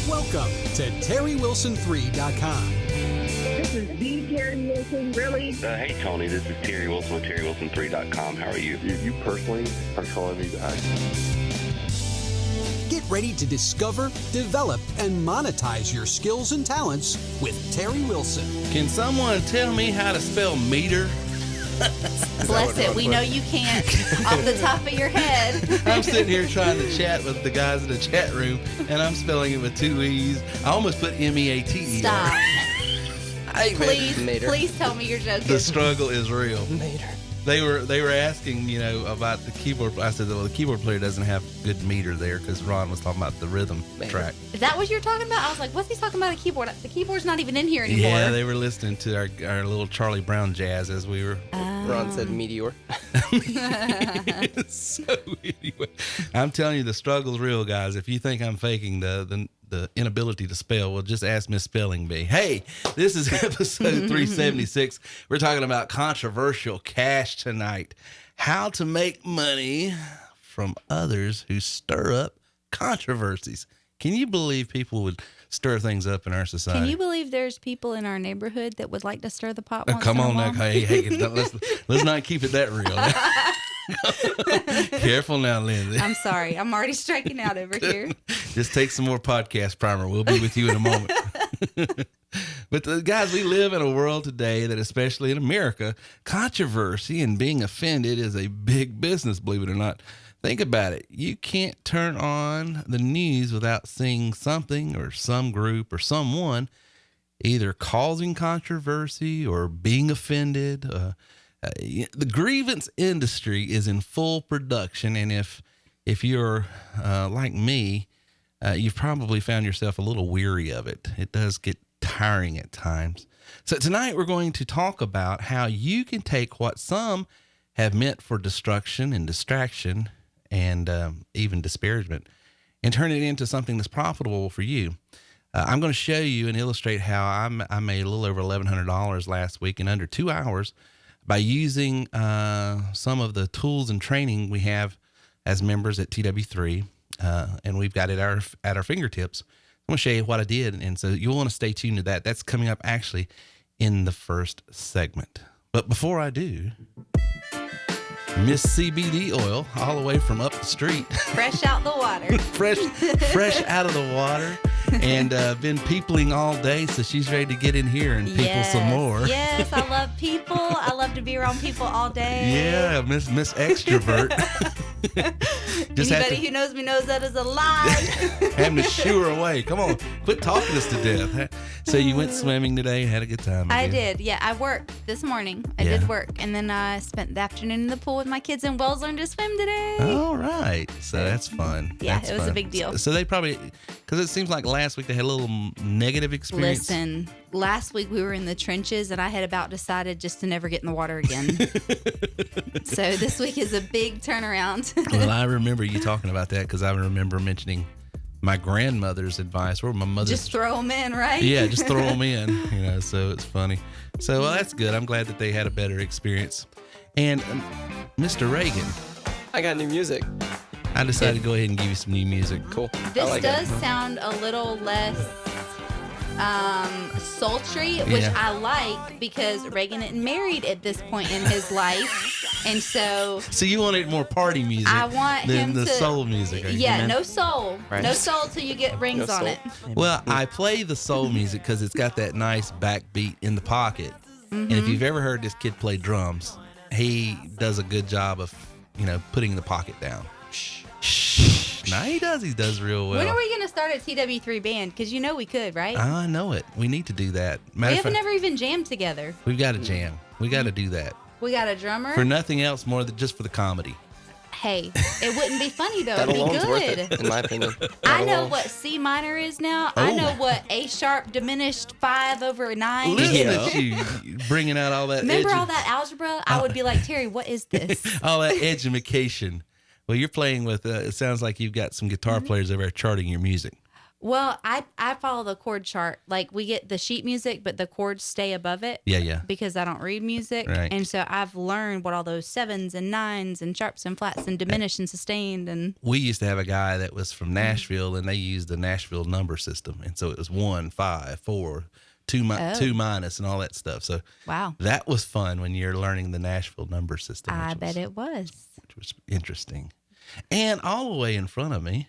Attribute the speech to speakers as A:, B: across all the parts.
A: Welcome to TerryWilson3.com.
B: This is the Terry Wilson, really?
C: Hey, Tony, this is Terry Wilson with TerryWilson3.com. How are you?
D: You personally are calling me back.
A: Get ready to discover, develop, and monetize your skills and talents with Terry Wilson.
E: Can someone tell me how to spell meter?
F: Bless it. We know you can't off the top of your head.
E: I'm sitting here trying to chat with the guys in the chat room, and I'm spelling it with two E's. I almost put M-E-A-T-E.
F: Stop.
E: Hey,
F: Please tell me you're joking.
E: the struggle is real. Meter. They were asking, about the keyboard. I said, well, the keyboard player doesn't have good meter there because Ron was talking about the rhythm track.
F: Is that what you're talking about? I was like, what's he talking about a keyboard? The keyboard's not even in here anymore.
E: Yeah, they were listening to our little Charlie Brown jazz as we were.
G: Ron said meteor.
E: So anyway, I'm telling you, the struggle's real, guys. If you think I'm faking the inability to spell, well, just ask Miss Spelling Bee. Hey, this is episode 376. We're talking about controversial cash tonight. How to make money from others who stir up controversies. Can you believe people would stir things up in our society?
F: Can you believe there's people in our neighborhood that would like to stir the pot once
E: Come
F: in a
E: on,
F: while?
E: now. Hey, let's not keep it that real. Careful now, Lindsay.
F: I'm sorry. I'm already striking out over here.
E: Just take some more podcast primer. We'll be with you in a moment. But guys, we live in a world today that, especially in America, controversy and being offended is a big business, believe it or not. Think about it. You can't turn on the news without seeing something or some group or someone either causing controversy or being offended. The grievance industry is in full production, and if you're like me, you've probably found yourself a little weary of it. It does get tiring at times. So tonight we're going to talk about how you can take what some have meant for destruction and distraction and even disparagement and turn it into something that's profitable for you. I'm going to show you and illustrate how I made a little over $1,100 last week in under 2 hours by using some of the tools and training we have as members at TW3, and we've got it at our fingertips. I'm going to show you what I did, and so you'll want to stay tuned to that. That's coming up actually in the first segment. But before I do, Miss CBD oil, all the way from up the street.
F: Fresh out the water.
E: fresh out of the water. And been peopling all day, so she's ready to get in here and people some more.
F: Yes, I love people. I love to be around people all day.
E: Yeah, Miss Extrovert.
F: Anybody who knows me knows that is a lie.
E: Having to shoo her away. Come on, quit talking us to death. So you went swimming today, had a good time.
F: I did. Yeah, I worked this morning. I did work, and then I spent the afternoon in the pool with my kids, and Wells learned to swim today.
E: All right, so that's fun.
F: Yeah,
E: that's
F: it was
E: fun.
F: a big deal.
E: So they probably, because it seems like last week they had a little negative experience.
F: Listen, last week we were in the trenches, and I had about decided just to never get in the water again. So this week is a big turnaround.
E: Well, I remember you talking about that because I remember mentioning my grandmother's advice, or my mother's.
F: Just throw them in, right?
E: Yeah, just throw them in, so it's funny. So, well, that's good. I'm glad that they had a better experience. And Mr. Reagan.
G: I got new music.
E: I decided to go ahead and give you some new music.
G: Cool.
F: This does sound a little less sultry, which I like because Reagan isn't married at this point in his life. And so
E: you wanted more party music.
F: I want
E: than
F: him
E: the
F: to
E: soul music.
F: Yeah, no soul.
G: Right.
F: No soul till you get rings on it.
E: Well, I play the soul music because it's got that nice backbeat in the pocket. And if you've ever heard this kid play drums, he does a good job of, putting the pocket down. Shh. No, he does real well.
F: When are we going to start a TW3 band? Because we could, right?
E: I know it. We need to do that.
F: We have never even jammed together.
E: We've got to jam. We got to do that.
F: We got a drummer.
E: For nothing else more than just for the comedy.
F: Hey, it wouldn't be funny though.
G: That
F: It'd be
G: alone's
F: good.
G: worth it, in my opinion.
F: I know what C minor is now. I know what A sharp diminished 5 over 9
E: Listen
F: is.
E: at you bringing out all that.
F: Remember all that algebra? I would be like, Terry, what is this?
E: All that education. Well, you're playing with. It sounds like you've got some guitar players over there charting your music.
F: Well, I follow the chord chart. Like we get the sheet music, but the chords stay above it.
E: Yeah.
F: Because I don't read music.
E: Right.
F: And so I've learned what all those sevens and nines and sharps and flats and diminished and sustained and
E: We used to have a guy that was from Nashville, and they used the Nashville number system. And so it was 1, 5, 4, 2 minus and all that stuff. So
F: wow.
E: that was fun when you're learning the Nashville number system.
F: I bet it was.
E: Which was interesting. And all the way in front of me,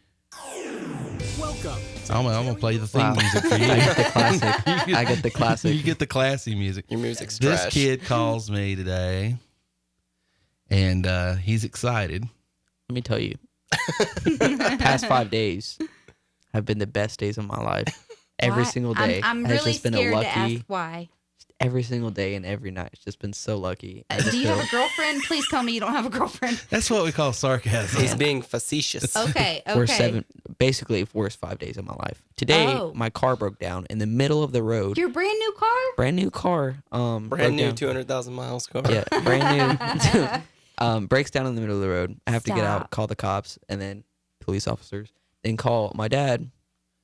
A: Welcome.
E: I'm going to play the theme
G: Wow.
E: music for
G: I
E: you.
G: get the classic. I get the classic.
E: You get the classy music.
G: Your music's
E: This
G: trash.
E: kid calls me today, and he's excited.
G: Let me tell you, past 5 days have been the best days of my life. Every
F: Why?
G: single day
F: I'm
G: has
F: really
G: just been a
F: scared to
G: lucky.
F: ask why.
G: Every single day and every night, it's just been so lucky. I just
F: Do you
G: feel-
F: have a girlfriend? Please tell me you don't have a girlfriend.
E: That's what we call sarcasm.
G: He's being facetious.
F: Okay.
G: Basically, worst 5 days of my life. Today,
F: Oh.
G: my car broke down in the middle of the road.
F: Your brand new car?
G: Brand new car.
H: Brand
G: broke
H: new,
G: down.
H: 200,000 miles car.
G: Yeah, brand new. Breaks down in the middle of the road. I have to get out,
F: Stop.
G: call the cops, and then police officers. Then call my dad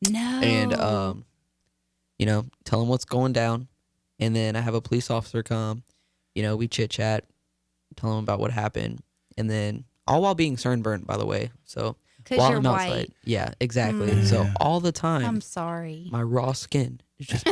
F: No.
G: and tell him what's going down. And then I have a police officer come. We chit chat, tell him about what happened, and then all while being sunburned, by the way. So
F: 'Cause
G: while
F: you're
G: I'm outside,
F: white.
G: yeah, exactly. So all the time,
F: I'm sorry.
G: my raw skin is just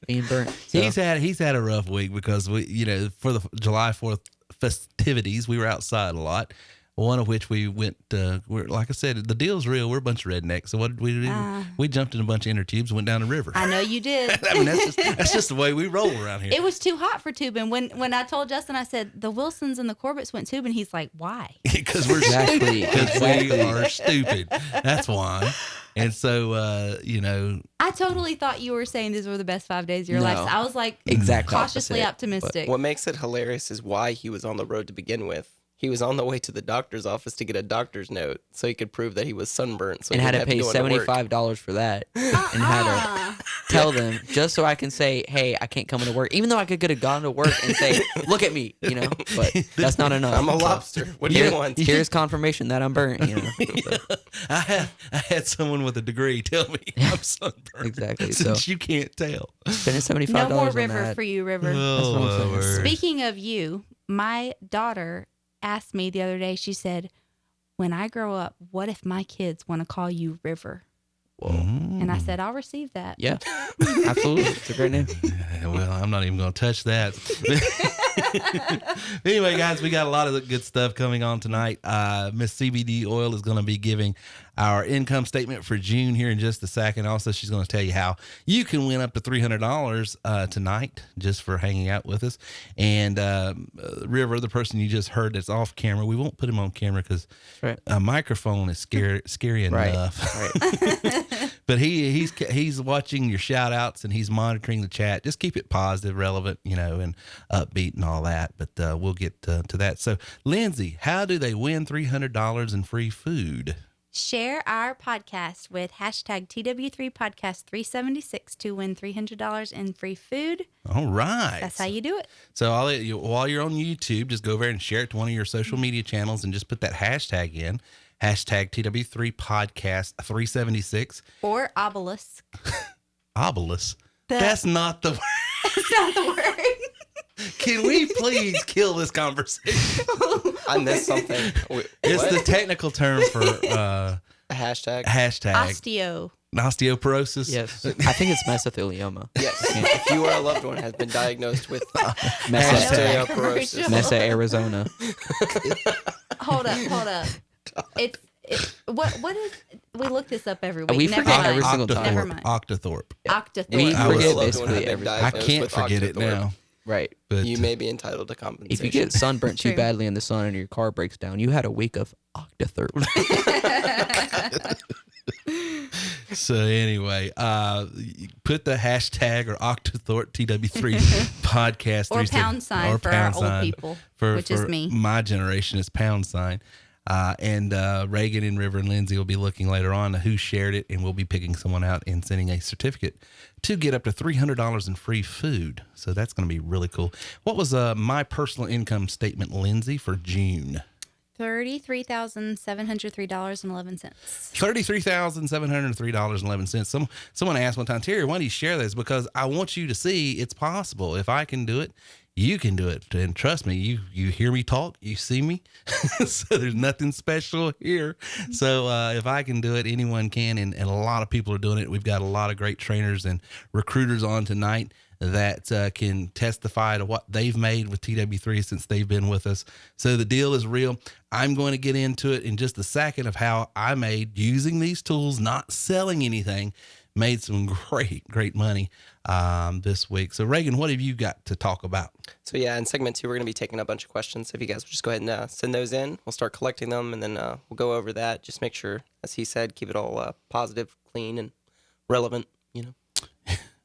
G: being burnt. So,
E: He's had a rough week because for the July 4th festivities, we were outside a lot. One of which we went, like I said, the deal's real. We're a bunch of rednecks. So what did we do? We jumped in a bunch of inner tubes and went down the river.
F: I know you did.
E: I mean, that's just the way we roll around here.
F: It was too hot for tubing. When I told Justin, I said, the Wilsons and the Corbetts went tubing. He's like, why?
E: Because we're
G: Exactly.
E: stupid. Because we are stupid. That's why. And so,
F: I totally thought you were saying these were the best 5 days of your
G: No.
F: life. So I was like,
G: Exactly
F: cautiously
G: opposite,
F: optimistic.
H: What makes it hilarious is why he was on the road to begin with. He was on the way to the doctor's office to get a doctor's note so he could prove that he was sunburnt. So
G: and
H: he
G: had to
H: didn't
G: pay
H: have to go into work.
G: $75 for that, and had to tell them just so I can say, "Hey, I can't come into work," even though I could have gone to work and say, "Look at me," But that's not enough.
H: I'm a lobster. What do you want?
G: Here's confirmation that I'm burnt.
E: I had someone with a degree tell me I'm sunburned.
G: Exactly.
E: Since
G: So
E: you can't tell.
G: spending $75
F: no more
G: on
F: river
G: that.
F: for you, River.
E: Oh,
G: what I'm saying.
E: Lord.
F: Speaking of you, my daughter asked me the other day, she said, when I grow up, what if my kids want to call you River? And I said, I'll receive that.
G: Yeah, absolutely. It's a great name.
E: Well, I'm not even going to touch that. Anyway, guys, we got a lot of good stuff coming on tonight. Miss CBD Oil is going to be giving our income statement for June here in just a second. Also, she's going to tell you how you can win up to $300 tonight just for hanging out with us. And River, the person you just heard that's off camera, we won't put him on camera because
G: Right.
E: a microphone is scary enough.
G: Right.
E: But he's watching your shout outs and he's monitoring the chat. Just keep it positive, relevant, and upbeat and all that. But we'll get to that. So, Lindsay, how do they win $300 in free food?
F: Share our podcast with hashtag TW3Podcast376 to win $300 in free food.
E: All right.
F: That's how you do it.
E: So while you're on YouTube, just go over and share it to one of your social media channels and just put that hashtag in. Hashtag TW3Podcast376.
F: Or obelisk.
E: Obelisk. That's not the word.
F: That's not the word.
E: Can we please kill this conversation?
H: I missed something. Wait,
E: It's
H: what?
E: the technical term for
H: A hashtag.
E: osteoporosis.
G: Yes, I think it's mesothelioma.
H: Yes. If you or a loved one has been diagnosed with
G: Mesa,
H: osteoporosis,
G: Mesa, Arizona.
F: Hold up. What is, we look this up every week.
G: We
F: Never
G: forget
F: mind.
G: every single time.
F: Never mind.
E: Octothorpe.
F: Octothorpe.
G: We
E: I was-
G: forget
H: loved one
G: basically
H: had been
G: everything.
E: I
H: diagnosed
E: can't
H: with
E: forget it
H: octothorpe.
E: now.
G: Right.
E: But
H: You may be entitled to compensation.
G: If you get sunburnt too
F: True.
G: badly in the sun and your car breaks down, you had a week of Octothorpe.
E: So anyway, put the hashtag or Octothorpe TW3 podcast
F: Or pound sign for our old people, which is me.
E: My generation is pound sign. And Reagan and River and Lindsay will be looking later on to who shared it, and we'll be picking someone out and sending a certificate to get up to $300 in free food. So that's going to be really cool. What was my personal income statement, Lindsay, for June?
F: $33,703.11.
E: $33,703.11. Someone asked one time, Terry, why do you share this? Because I want you to see it's possible. If I can do it, you can do it. And trust me, you hear me talk, you see me. So there's nothing special here. So if I can do it, anyone can. And a lot of people are doing it. We've got a lot of great trainers and recruiters on tonight that can testify to what they've made with TW3 since they've been with us. So the deal is real. I'm going to get into it in just a second of how I made, using these tools, not selling anything, made some great money this week. So Reagan, what have you got to talk about?
H: So yeah, in segment 2, we're going to be taking a bunch of questions. So if you guys will just go ahead and send those in, we'll start collecting them, and then we'll go over that. Just make sure, as he said, keep it all positive, clean, and relevant,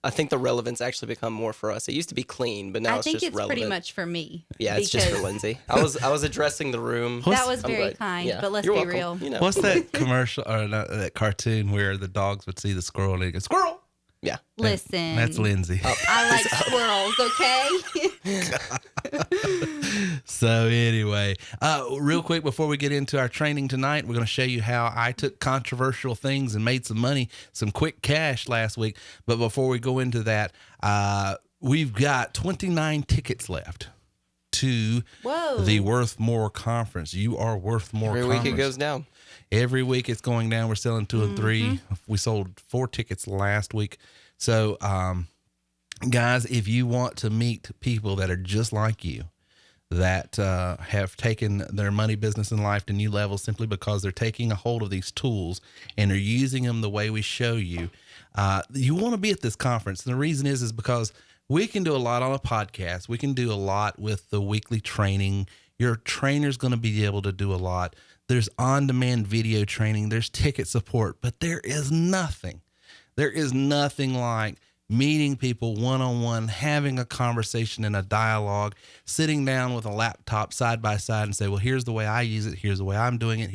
H: I think the relevance actually become more for us. It used to be clean, but now it's just relevant. I think it's pretty
F: much for me.
H: Yeah, it's just for Lindsay. I was addressing the room.
F: That was very kind, yeah. But let's be real.
E: What's that commercial or that cartoon where the dogs would see the squirrel and they go, squirrel?
H: Yeah.
F: Listen.
E: That's Lindsay.
F: I like squirrels, okay?
E: So anyway, real quick before we get into our training tonight, we're going to show you how I took controversial things and made some money, some quick cash last week. But before we go into that, we've got 29 tickets left to the Worth More Conference. You are worth more.
H: Every week it goes down.
E: Every week it's going down. We're selling 2 and 3. We sold 4 tickets last week. So, guys, if you want to meet people that are just like you, that have taken their money, business, and life to new levels simply because they're taking a hold of these tools and they're using them the way we show you, you want to be at this conference. And the reason is because we can do a lot on a podcast. We can do a lot with the weekly training. Your trainer's going to be able to do a lot. There's on-demand video training. There's ticket support, but there is nothing like meeting people one-on-one, having a conversation and a dialogue, sitting down with a laptop side by side and say, well, here's the way I use it. Here's the way I'm doing it.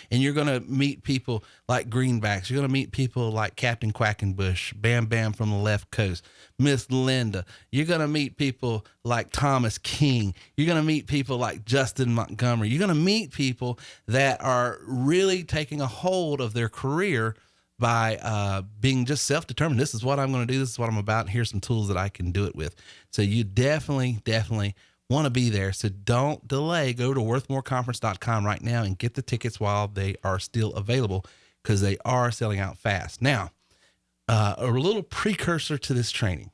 E: And you're going to meet people like Greenbacks. You're going to meet people like Captain Quackenbush, Bam Bam from the left coast, Miss Linda. You're going to meet people like Thomas King. You're going to meet people like Justin Montgomery. You're going to meet people that are really taking a hold of their career by being just self-determined. This is what I'm going to do. This is what I'm about. Here's some tools that I can do it with. So you definitely want to be there. So don't delay. Go to worthmoreconference.com right now and get the tickets while they are still available, because they are selling out fast. Now, a little precursor to this training.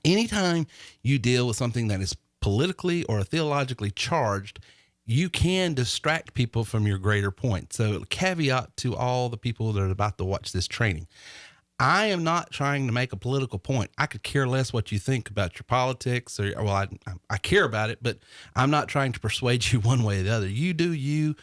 E: Anytime you deal with something that is politically or theologically charged, you can distract people from your greater point. So caveat to all the people that are about to watch this training. I am not trying to make a political point. I could care less what you think about your politics, or, well, I care about it, but I'm not trying to persuade you one way or the other. You do you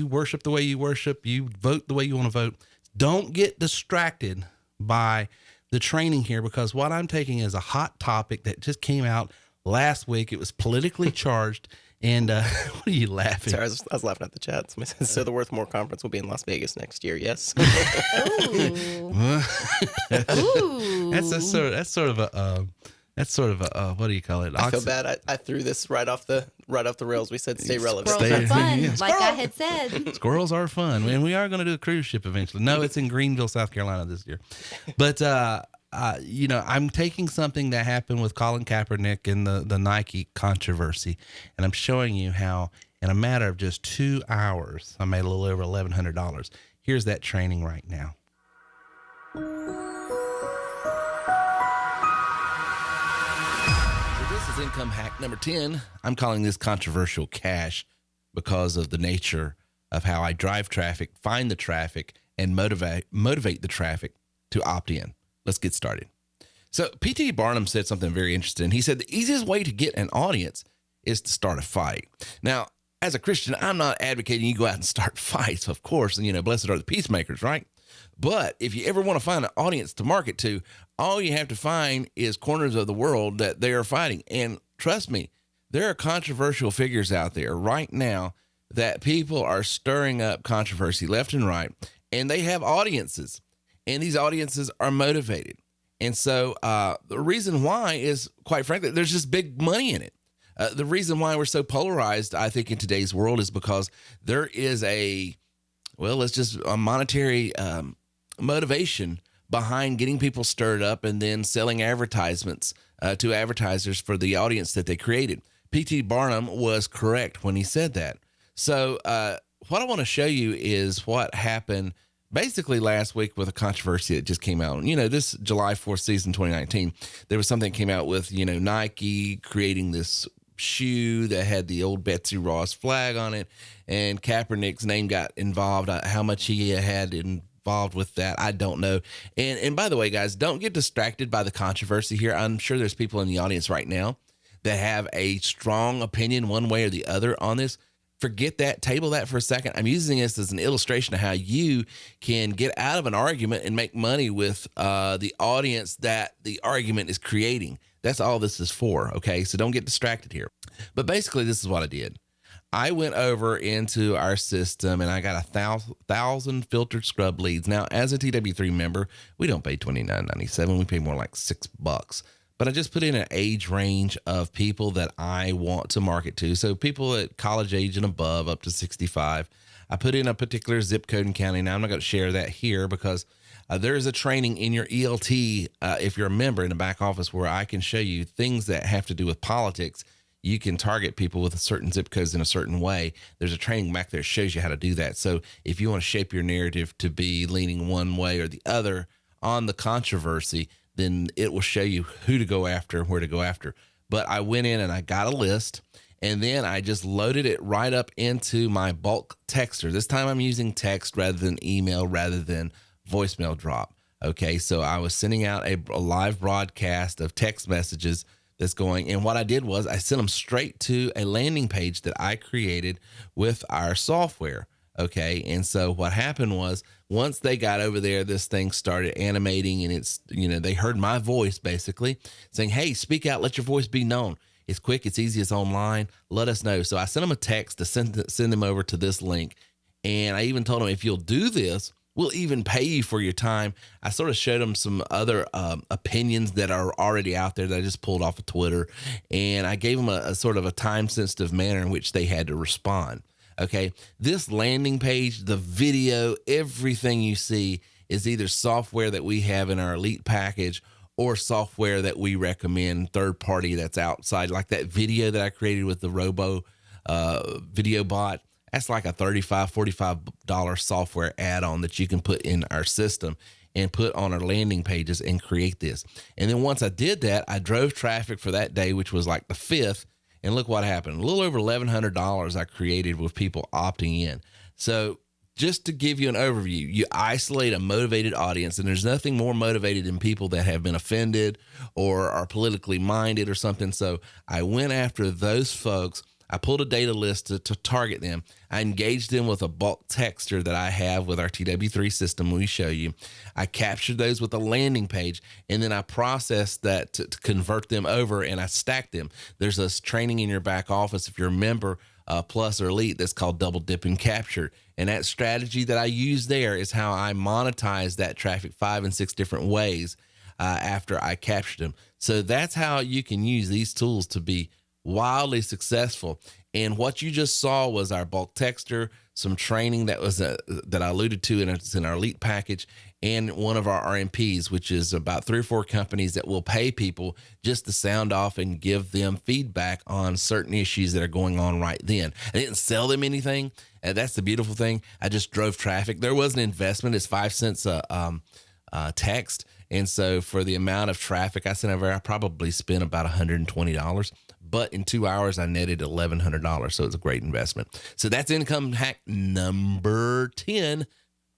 E: worship the way you worship, you vote the way you want to vote. Don't get distracted by the training here, because what I'm taking is a hot topic that just came out last week. It was politically charged. And what are you laughing?
H: Sorry, I was laughing at the chat. Somebody said, so the Worth More Conference will be in Las Vegas next year. Yes.
F: Ooh.
E: That's sort of a what do you call it?
H: I feel bad. I threw this right off the rails. We said stay relevant.
F: Squirrels are fun, like I had said.
E: Squirrels are fun, and we are going to do a cruise ship eventually. No, it's in Greenville, South Carolina this year. But I'm taking something that happened with Colin Kaepernick and the Nike controversy, and I'm showing you how in a matter of just 2 hours, I made a little over $1,100. Here's that training right now. So this is income hack number 10. I'm calling this controversial cash because of the nature of how I drive traffic, find the traffic, and motivate the traffic to opt in. Let's get started. So P.T. Barnum said something very interesting. He said the easiest way to get an audience is to start a fight. Now, as a Christian, I'm not advocating you go out and start fights, of course. And, blessed are the peacemakers, right? But if you ever want to find an audience to market to, all you have to find is corners of the world that they are fighting. And trust me, there are controversial figures out there right now that people are stirring up controversy left and right, and they have audiences. And these audiences are motivated. And so the reason why is, quite frankly, there's just big money in it. The reason why we're so polarized, I think, in today's world is because there is a monetary motivation behind getting people stirred up and then selling advertisements to advertisers for the audience that they created. P.T. Barnum was correct when he said that. So what I want to show you is what happened basically last week with a controversy that just came out. This July 4th season 2019, there was something that came out with, Nike creating this shoe that had the old Betsy Ross flag on it, and Kaepernick's name got involved. How much he had involved with that, I don't know. And by the way, guys, don't get distracted by the controversy here. I'm sure there's people in the audience right now that have a strong opinion one way or the other on this. Forget that, table that for a second. I'm using this as an illustration of how you can get out of an argument and make money with the audience that the argument is creating. That's all this is for, okay? So don't get distracted here. But basically, this is what I did. I went over into our system and I got 1,000 filtered scrub leads. Now, as a TW3 member, we don't pay $29.97. We pay more like $6. But I just put in an age range of people that I want to market to. So people at college age and above, up to 65. I put in a particular zip code and county. Now, I'm not going to share that here because there is a training in your ELT, if you're a member in the back office, where I can show you things that have to do with politics. You can target people with certain zip codes in a certain way. There's a training back there that shows you how to do that. So if you want to shape your narrative to be leaning one way or the other on the controversy, then it will show you who to go after and where to go after. But I went in and I got a list, and then I just loaded it right up into my bulk texter. This time I'm using text rather than email, rather than voicemail drop. Okay, so I was sending out a live broadcast of text messages that's going, and what I did was I sent them straight to a landing page that I created with our software. Okay, and so what happened was, once they got over there, this thing started animating, and it's, they heard my voice basically saying, hey, speak out, let your voice be known. It's quick, it's easy, it's online, let us know. So I sent them a text to send them over to this link, and I even told them, if you'll do this, we'll even pay you for your time. I sort of showed them some other opinions that are already out there that I just pulled off of Twitter, and I gave them a sort of a time-sensitive manner in which they had to respond. Okay, this landing page, the video, everything you see is either software that we have in our elite package or software that we recommend third party that's outside. Like that video that I created with the Robo video bot, that's like a $35, $45 software add-on that you can put in our system and put on our landing pages and create this. And then once I did that, I drove traffic for that day, which was like the 5th. And look what happened. A little over $1,100 I created with people opting in. So just to give you an overview, you isolate a motivated audience, and there's nothing more motivated than people that have been offended or are politically minded or something. So I went after those folks. I pulled a data list to target them. I engaged them with a bulk texter that I have with our TW3 system we show you. I captured those with a landing page, and then I processed that to convert them over, and I stacked them. There's this training in your back office if you're a member, plus or elite, that's called double dip and capture. And that strategy that I use there is how I monetize that traffic 5 and 6 different ways after I captured them. So that's how you can use these tools to be wildly successful. And what you just saw was our bulk texter, some training that was that I alluded to, and it's in our elite package, and one of our RMPs, which is about 3 or 4 companies that will pay people just to sound off and give them feedback on certain issues that are going on right then. I didn't sell them anything. And that's the beautiful thing. I just drove traffic. There was an investment. It's 5 cents a text. And so for the amount of traffic I sent over, I probably spent about $120. But in 2 hours, I netted $1,100. So it's a great investment. So that's income hack number 10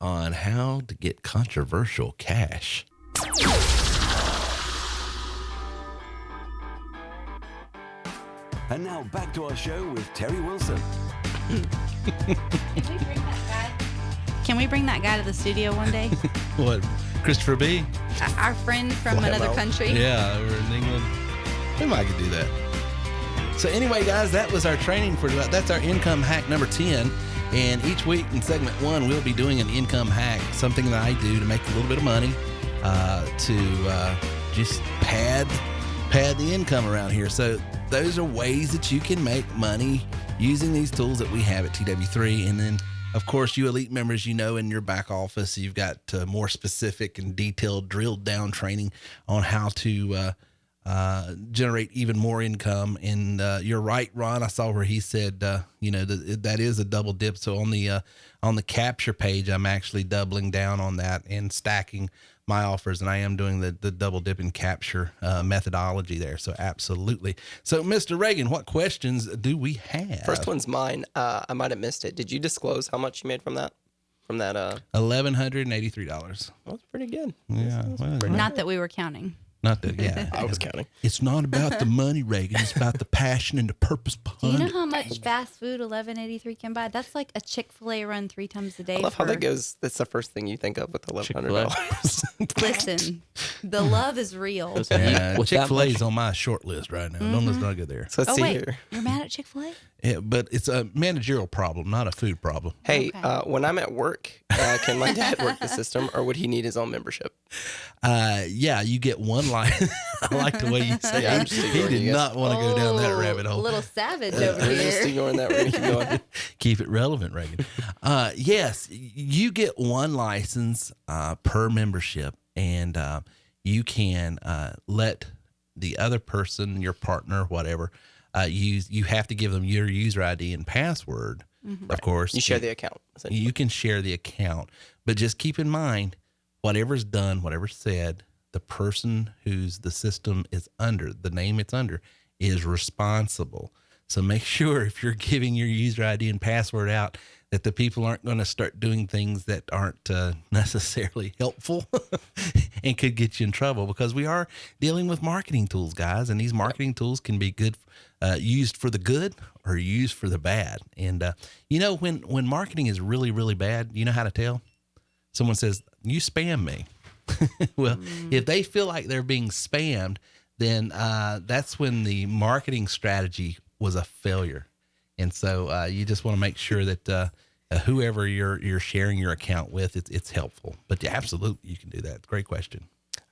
E: on how to get controversial cash.
I: And now back to our show with Terry Wilson.
F: Can we bring that guy to the studio one day?
E: What? Christopher B?
F: Our friend from another country.
E: Yeah, over in England. We might could do that. So anyway, guys, that was our training for that. That's our income hack number 10. And each week in segment 1, we'll be doing an income hack, something that I do to make a little bit of money, to just pad the income around here. So those are ways that you can make money using these tools that we have at TW3. And then, of course, you elite members, in your back office, you've got more specific and detailed drilled down training on how to generate even more income. And you're right, Ron. I saw where he said, that is a double dip. So on the capture page, I'm actually doubling down on that and stacking my offers, and I am doing the double dip and capture methodology there. So absolutely. So Mr. Reagan, what questions do we have?
H: First one's mine. I might have missed it. Did you disclose how much you made from that?
E: $1,183.
H: Well, that's pretty good.
E: Yeah.
F: Not that we were counting.
E: Not that, yeah.
H: I was counting.
E: It's not about the money, Reagan. It's about the passion and the purpose
F: Do
E: behind
F: you know
E: it.
F: how much fast food $11.83 can buy? That's like a Chick-fil-A run 3 times a day.
H: I love how that goes. That's the first thing you think of with $1,100.
F: Listen, the love is real.
E: Yeah,
G: With that
E: Chick-fil-A is
G: much-
E: on my short list right now. Let's not go there.
H: So let's
F: Oh
H: see
F: wait,
H: here.
F: you're mad at Chick-fil-A?
E: Yeah, but it's a managerial problem, not a food problem.
H: Hey,
F: Okay.
H: when I'm at work, can my dad work the system, or would he need his own membership?
E: Yeah, you get one line. I like the way you say
H: Yeah, I'm
E: it.
H: just
E: He
H: ignoring
E: did
H: you guys.
E: not want to go down that
F: Oh,
E: rabbit hole.
F: A little savage over
H: We're just
F: here.
H: ignoring that. We're going to keep going.
E: Keep it relevant, Reagan. Yes, you get one license per membership, and you can let the other person, your partner, whatever, use. You have to give them your user ID and password, of course.
H: You share the account. essentially.
E: You can share the account, but just keep in mind, whatever's done, whatever's said, the person whose the system is under, the name it's under, is responsible. So make sure if you're giving your user ID and password out that the people aren't going to start doing things that aren't necessarily helpful and could get you in trouble, because we are dealing with marketing tools, guys, and these marketing tools can be good, used for the good or used for the bad. And, when marketing is really, really bad, you know how to tell? Someone says, you spam me. Well, if they feel like they're being spammed, then that's when the marketing strategy was a failure. And so you just want to make sure that whoever you're sharing your account with, it's helpful. But yeah, absolutely, you can do that. Great question.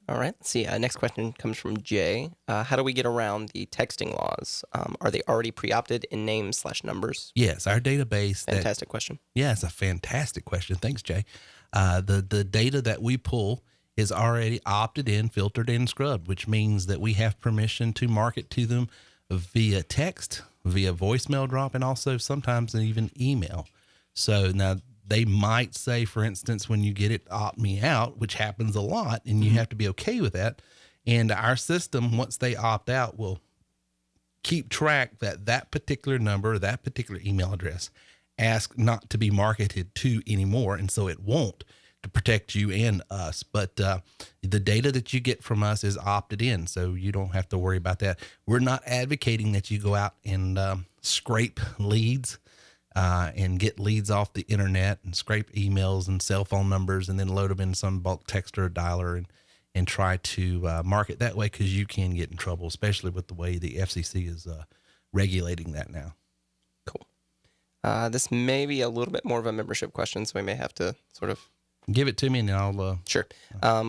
H: All right. Let's see. Next question comes from Jay. How do we get around the texting laws? Are they already pre-opted in names/numbers?
E: Yes, our database.
H: Fantastic question.
E: Yeah, it's a fantastic question. Thanks, Jay. The data that we pull is already opted in, filtered, and scrubbed, which means that we have permission to market to them via text, via voicemail drop, and also sometimes even email. So now they might say, for instance, when you get it, opt me out, which happens a lot, and you have to be okay with that. And our system, once they opt out, will keep track that particular number, that particular email address, ask not to be marketed to anymore. And so it won't, to protect you and us. But the data that you get from us is opted in, so you don't have to worry about that. We're not advocating that you go out and scrape leads and get leads off the internet and scrape emails and cell phone numbers and then load them in some bulk text or dialer and try to market that way, because you can get in trouble, especially with the way the FCC is regulating that now.
H: Cool. This may be a little bit more of a membership question, so we may have to sort of...
E: Give it to me and I'll...
H: Sure.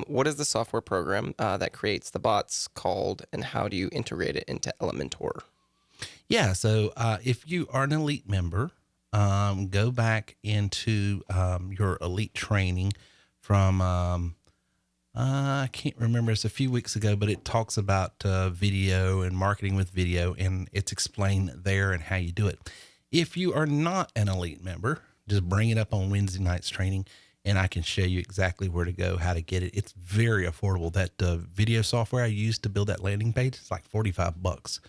H: What is the software program that creates the bots called, and how do you integrate it into Elementor?
E: Yeah, so if you are an elite member, go back into your elite training from, I can't remember, it's a few weeks ago, but it talks about video and marketing with video, and it's explained there and how you do it. If you are not an elite member, just bring it up on Wednesday night's training, and I can show you exactly where to go, how to get it. It's very affordable. That video software I used to build that landing page, it's like $45.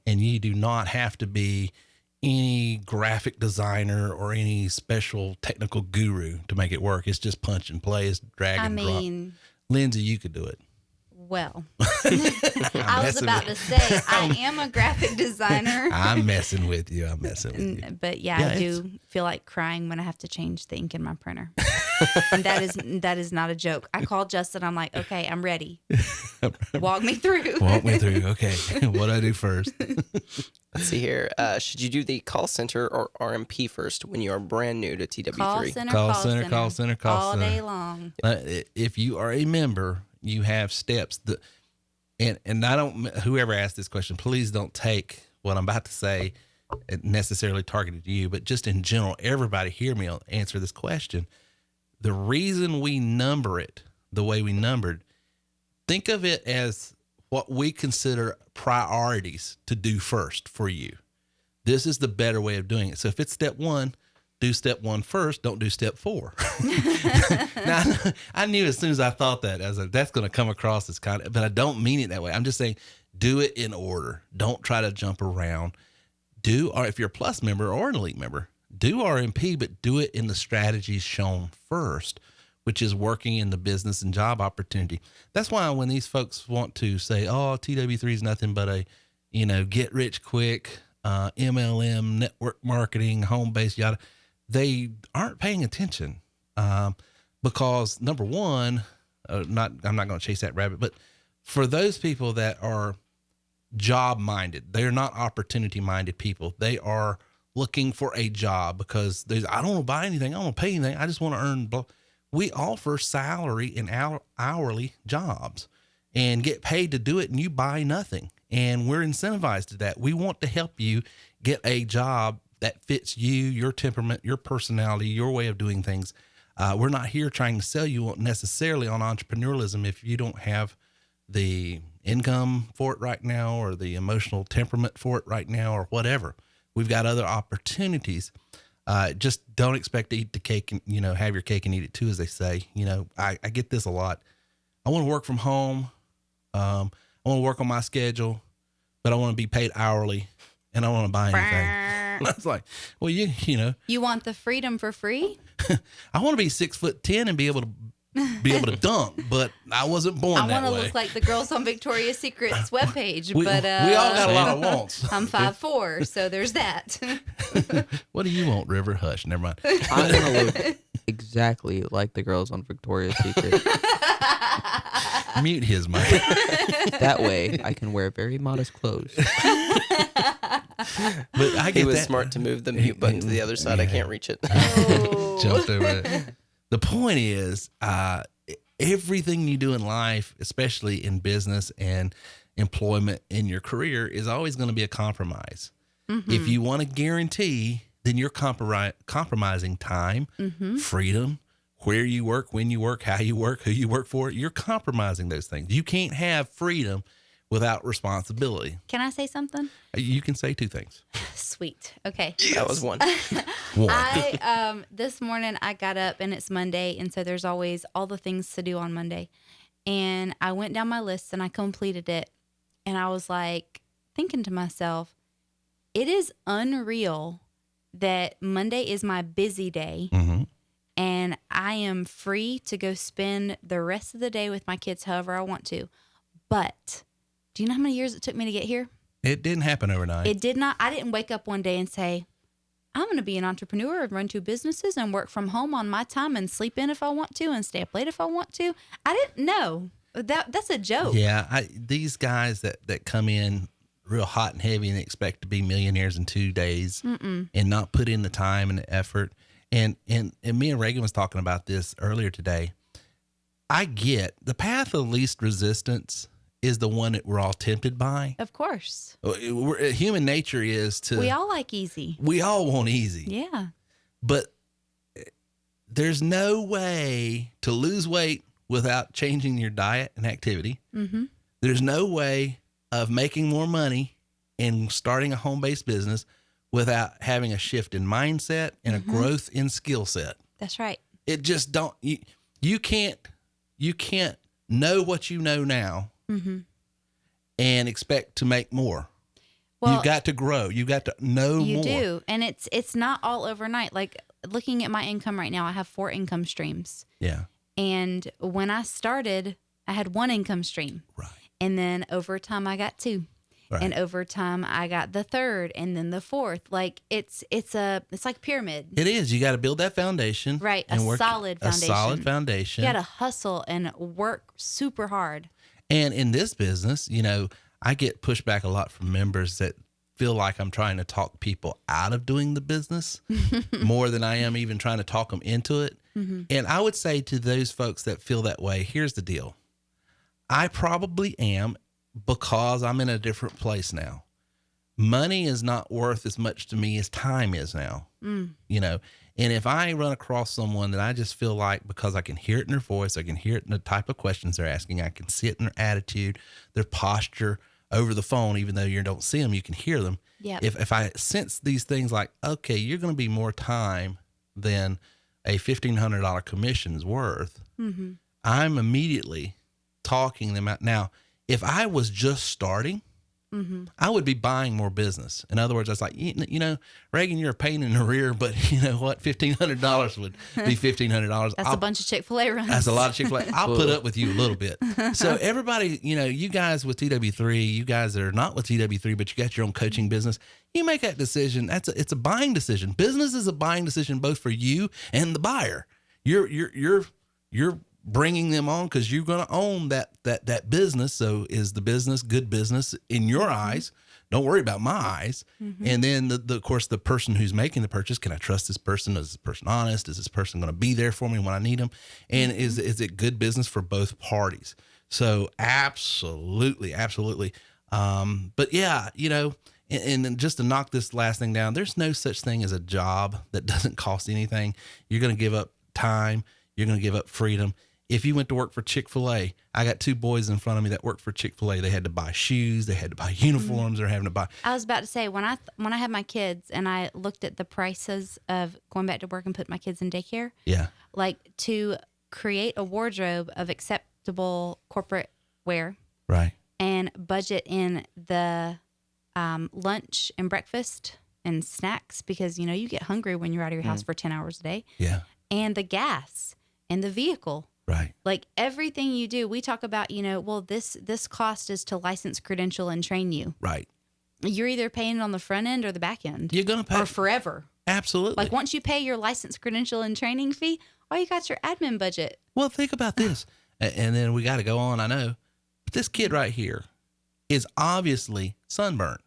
E: And you do not have to be any graphic designer or any special technical guru to make it work. It's just punch and play, it's drag and drop. Lindsay, you could do it.
F: Well, I was about to say, I am a graphic designer.
E: I'm messing with you.
F: But yeah, I do feel like crying when I have to change the ink in my printer. And that is not a joke. I called Justin. I'm like, okay, I'm ready. Walk me through.
E: Okay. What do I do first?
H: Let's see here. Should you do the call center or RMP first when you are brand new to TW3?
F: Call center. All day long.
E: If you are a member, you have steps. And I don't, whoever asked this question, please don't take what I'm about to say necessarily targeted to you, but just in general, everybody hear me answer this question. The reason we number it the way we numbered, think of it as what we consider priorities to do first for you. This is the better way of doing it. So if it's step 1, do step 1 first, don't do step 4. Now, I knew as soon as I thought that, I was like, that's going to come across as kind of, but I don't mean it that way. I'm just saying, do it in order. Don't try to jump around. Or if you're a Plus member or an Elite member, do RMP, but do it in the strategies shown first, which is working in the business and job opportunity. That's why when these folks want to say, oh, TW3 is nothing but a, get rich quick, MLM, network marketing, home-based, yada, they aren't paying attention because number one, I'm not going to chase that rabbit, but for those people that are job minded, they're not opportunity minded people. They are looking for a job because I don't want to buy anything. I don't want to pay anything. I just want to earn. We offer salary and hourly jobs and get paid to do it, and you buy nothing. And we're incentivized to that. We want to help you get a job that fits you, your temperament, your personality, your way of doing things. We're not here trying to sell you necessarily on entrepreneurialism if you don't have the income for it right now or the emotional temperament for it right now or whatever. We've got other opportunities. Just don't expect to eat the cake and, have your cake and eat it too, as they say. I get this a lot. I want to work from home. I want to work on my schedule, but I want to be paid hourly and I don't want to buy anything. I was like, well, you
F: want the freedom for free?
E: I want to be 6'10" and be able to dunk, but I wasn't born that way. I want to
F: look like the girls on Victoria's Secret's webpage, but
E: we all got a lot of wants.
F: I'm 5'4", so there's that.
E: What do you want, River? Hush, never mind.
G: I'm gonna look exactly like the girls on Victoria's Secret.
E: Mute his mic.
G: That way, I can wear very modest clothes.
E: But I get
H: he was
E: that.
H: smart to move the mute button to the other side. I can't reach it.
F: Oh.
E: Jumped over it. The point is, everything you do in life, especially in business and employment in your career, is always going to be a compromise. Mm-hmm. If you want to guarantee, then you're compromising time, freedom, where you work, when you work, how you work, who you work for. You're compromising those things. You can't have freedom without responsibility.
F: Can I say something?
E: You can say 2 things.
F: Sweet. Okay.
H: Yes. That was one.
F: This morning I got up and it's Monday, and so there's always all the things to do on Monday. And I went down my list and I completed it. And I was like thinking to myself, it is unreal that Monday is my busy day. Mm-hmm. And I am free to go spend the rest of the day with my kids however I want to. But do you know how many years it took me to get here?
E: It didn't happen overnight.
F: It did not. I didn't wake up one day and say, I'm going to be an entrepreneur and run 2 businesses and work from home on my time and sleep in if I want to and stay up late if I want to. I didn't know. That's a joke.
E: Yeah. These guys that come in real hot and heavy and expect to be millionaires in 2 days and not put in the time and the effort. And me and Reagan was talking about this earlier today. I get the path of least resistance is the one that we're all tempted by.
F: Of course.
E: Human nature is to...
F: We all like easy.
E: We all want easy.
F: Yeah.
E: But there's no way to lose weight without changing your diet and activity. Mm-hmm. There's no way of making more money and starting a home-based business without having a shift in mindset and a growth in skill set.
F: That's right.
E: It just don't... You can't know what you know now and expect to make more. Well, you've got to grow. You've got to know more.
F: You do. And it's not all overnight. Like looking at my income right now, I have 4 income streams.
E: Yeah.
F: And when I started, I had 1 income stream.
E: Right.
F: And then over time I got 2. Right. And over time I got the 3rd and then the 4th. Like it's like pyramid.
E: It is. You got to build that foundation.
F: Right. A solid foundation. You got to hustle and work super hard.
E: And in this business, I get pushback a lot from members that feel like I'm trying to talk people out of doing the business more than I am even trying to talk them into it. Mm-hmm. And I would say to those folks that feel that way, here's the deal. I probably am because I'm in a different place now. Money is not worth as much to me as time is now, you know? And if I run across someone that I just feel like, because I can hear it in their voice, I can hear it in the type of questions they're asking, I can see it in their attitude, their posture over the phone, even though you don't see them, you can hear them.
F: Yep.
E: If I sense these things like, okay, you're going to be more time than a $1,500 commission is worth, I'm immediately talking them out. Now, if I was just starting, I would be buying more business. In other words, I was like, you know, Reagan, you're a pain in the rear, but you know what? $1,500 would be $1,500.
F: That's a bunch of Chick-fil-A runs.
E: That's a lot of Chick-fil-A. I'll put up with you a little bit. So everybody, you know, you guys with TW3, you guys that are not with TW3, but you got your own coaching business, you make that decision. It's a buying decision. Business is a buying decision, both for you and the buyer. You're bringing them on because you're going to own that business. So is the business good business in your eyes? Don't worry about my eyes. And then of course, the person who's making the purchase, can I trust this person? Is this person honest? Is this person going to be there for me when I need them? And is it good business for both parties? So absolutely. But yeah, you know, and then just to knock this last thing down, there's no such thing as a job that doesn't cost anything. You're going to give up time. You're going to give up freedom. If you went to work for Chick-fil-A, I got two boys in front of me that worked for Chick-fil-A. They had to buy shoes. They had to buy uniforms. They're having to buy.
F: I was about to say, when I had my kids and I looked at the prices of going back to work and put my kids in daycare, like to create a wardrobe of acceptable corporate wear,
E: right,
F: and budget in the lunch and breakfast and snacks, because you know you get hungry when you're out of your house for 10 hours a day, and the gas and the vehicle.
E: Right.
F: Like everything you do, we talk about, you know, well, this cost is to license, credential, and train you.
E: Right.
F: You're either paying it on the front end or the back end.
E: You're going to pay.
F: Or forever.
E: Absolutely.
F: Like once you pay your license, credential, and training fee, all you got's your admin budget.
E: Well, think about this. And then we got to go on, I know. But this kid right here is obviously sunburned.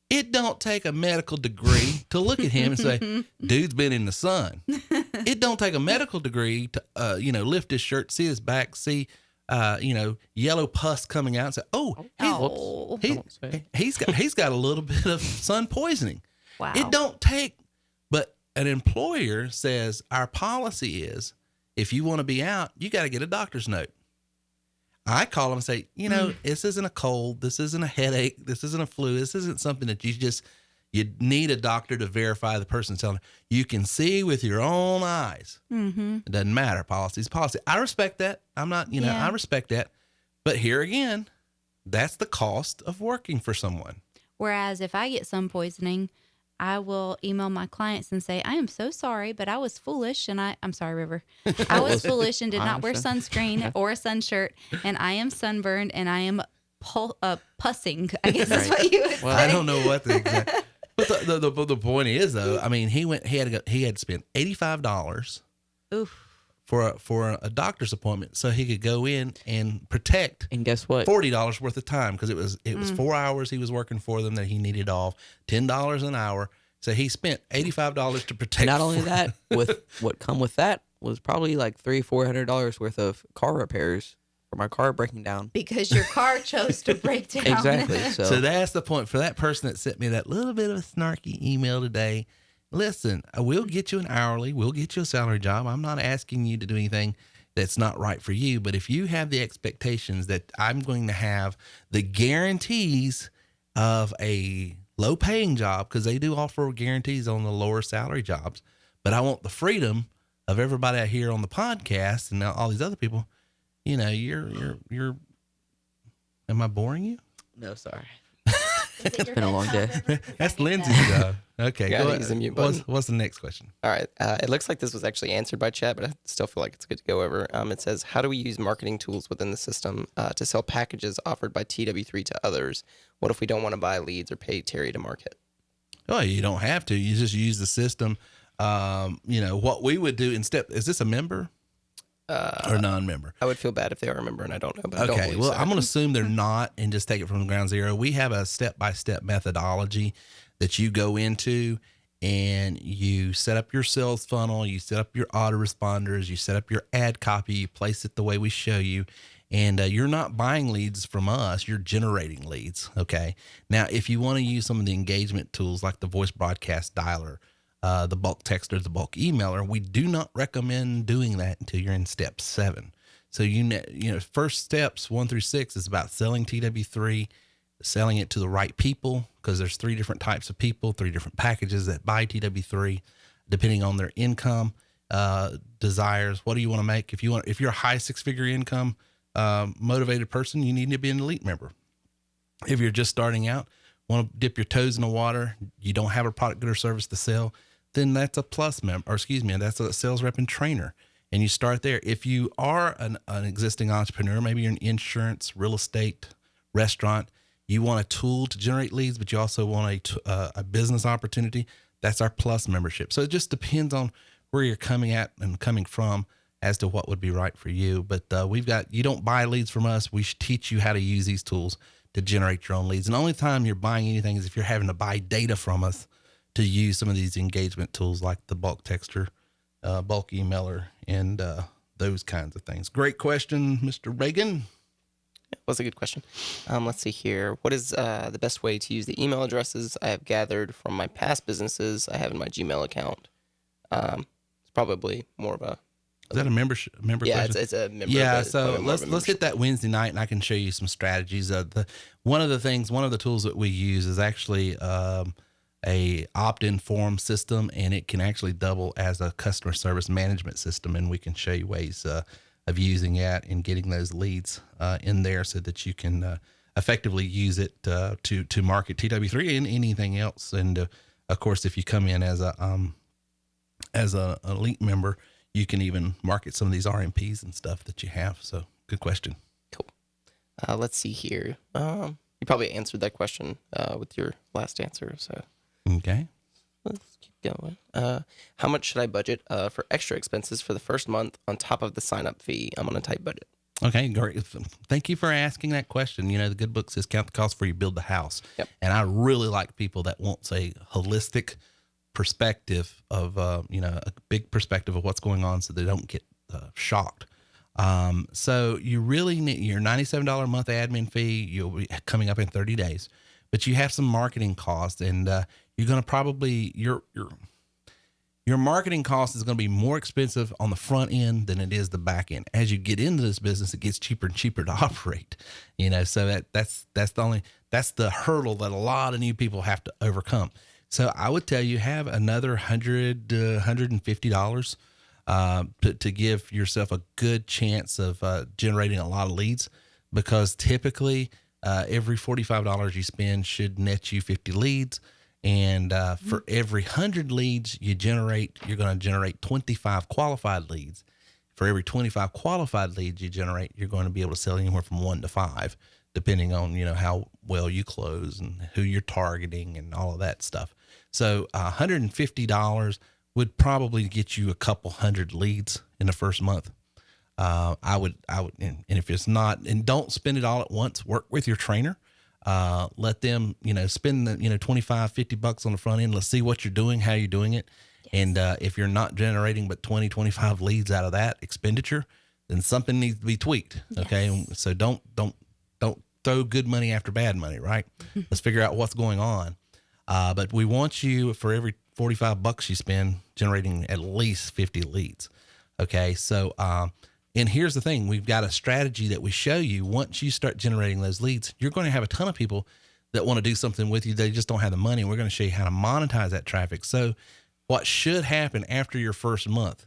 E: It don't take a medical degree to look at him and say, dude's been in the sun. It don't take a medical degree to, you know, lift his shirt, see his back, see, you know, yellow pus coming out and say, he's got a little bit of sun poisoning.
F: Wow.
E: It don't take, but an employer says our policy is if you want to be out, you got to get a doctor's note. I call them and say, you know, this isn't a cold. This isn't a headache. This isn't a flu. This isn't something that you need a doctor to verify the person's telling you. You can see with your own eyes. It doesn't matter. Policy is policy. I respect that. I'm not, you know, I respect that. But here again, that's the cost of working for someone.
F: Whereas if I get sun poisoning, I will email my clients and say, I am so sorry, but I was foolish. And I'm sorry, River. I was foolish and did not wear sunscreen or a sun shirt. And I am sunburned and I am pussing. I guess that's what you would say.
E: I don't know what the exact, but the point is though, I mean, he had to spend $85 for a doctor's appointment so he could go in and protect.
G: And guess what?
E: $40 worth of time, because it was 4 hours he was working for them that he needed off, $10 an hour. So he spent $85 to protect.
G: Not only that, with what come with that was probably like $300-400 worth of car repairs for my car breaking down.
F: Because your car chose to break down.
G: Exactly. So
E: that's the point for that person that sent me that little bit of a snarky email today. Listen, we'll get you an hourly, we'll get you a salary job. I'm not asking you to do anything that's not right for you. But if you have the expectations that I'm going to have the guarantees of a low paying job, because they do offer guarantees on the lower salary jobs, but I want the freedom of everybody out here on the podcast and all these other people, you know, you're, am I boring you?
G: no, sorry. It's been a long day.
E: That's Lindsay's job. Okay,
H: Yeah,
E: go
H: I think it's a
E: ahead.
H: mute button.
E: What's the next question?
H: All right. It looks like this was actually answered by chat, but I still feel like it's good to go over. It says, how do we use marketing tools within the system to sell packages offered by TW3 to others? What if we don't want to buy leads or pay Terry to market?
E: Well, you don't have to. You just use the system. You know, what we would do instead, is this a member or non-member?
H: I would feel bad if they are a member, and I don't know. But I don't
E: Okay,
H: believe
E: well,
H: so.
E: I'm going to assume they're not and just take it from ground zero. We have a step-by-step methodology that you go into, and you set up your sales funnel, you set up your autoresponders, you set up your ad copy, you place it the way we show you, and you're not buying leads from us, you're generating leads, okay? Now, if you want to use some of the engagement tools like the voice broadcast dialer, the bulk texter, the bulk emailer, we do not recommend doing that until you're in step 7. So, first steps 1 through 6 is about selling TW3, selling it to the right people, because there's 3 different types of people, 3 different packages that buy TW3, depending on their income, desires. What do you want to make? If you're a high 6-figure income, motivated person, you need to be an elite member. If you're just starting out, want to dip your toes in the water, you don't have a product, good, or service to sell, then that's a plus member, that's a sales rep and trainer. And you start there. If you are an existing entrepreneur, maybe you're in insurance, real estate, restaurant, you want a tool to generate leads, but you also want a business opportunity, that's our plus membership. So it just depends on where you're coming from as to what would be right for you. But you don't buy leads from us. We should teach you how to use these tools to generate your own leads. And the only time you're buying anything is if you're having to buy data from us to use some of these engagement tools like the bulk texter, bulk emailer, and those kinds of things. Great question, Mr. Reagan.
H: That was a good question. Let's see here. What is the best way to use the email addresses I have gathered from my past businesses I have in my Gmail account? It's probably more of a...
E: Is that a member
H: yeah,
E: question?
H: it's a member.
E: Yeah, so let's hit that Wednesday night, and I can show you some strategies. One of the tools that we use is actually a opt-in form system, and it can actually double as a customer service management system, and we can show you ways of using it and getting those leads in there so that you can effectively use it to market TW3 and anything else. And of course, if you come in as an elite member, you can even market some of these RMPs and stuff that you have. So good question.
H: Cool. Let's see here. You probably answered that question with your last answer. So
E: okay.
H: Let's keep going. How much should I budget for extra expenses for the first month on top of the sign-up fee? I'm on a tight budget.
E: Okay, great. Thank you for asking that question. The good book says count the cost before you build the house.
H: Yep.
E: And I really like people that want a holistic perspective of, a big perspective of what's going on so they don't get shocked. So you really need your $97 a month admin fee. You'll be coming up in 30 days, but you have some marketing costs, and you're going to probably, your marketing cost is going to be more expensive on the front end than it is the back end. As you get into this business, it gets cheaper and cheaper to operate, so that's the hurdle that a lot of new people have to overcome. So I would tell you have another $100, $150 to give yourself a good chance of generating a lot of leads, because typically every $45 you spend should net you 50 leads. And for every 100 leads you generate, you're going to generate 25 qualified leads. For every 25 qualified leads you generate, you're going to be able to sell anywhere from 1 to 5, depending on, how well you close and who you're targeting and all of that stuff. So $150 would probably get you a couple hundred leads in the first month. I would, and if it's not, and don't spend it all at once, work with your trainer. Let them, spend the, $25, $50 on the front end. Let's see what you're doing, how you're doing it. Yes. And, if you're not generating but 20, 25 leads out of that expenditure, then something needs to be tweaked. Yes. Okay. So don't throw good money after bad money, right? Let's figure out what's going on. But we want you, for every $45 you spend, generating at least 50 leads. Okay. So, and here's the thing, we've got a strategy that we show you. Once you start generating those leads, you're going to have a ton of people that want to do something with you. They just don't have the money. And we're going to show you how to monetize that traffic. So what should happen after your first month,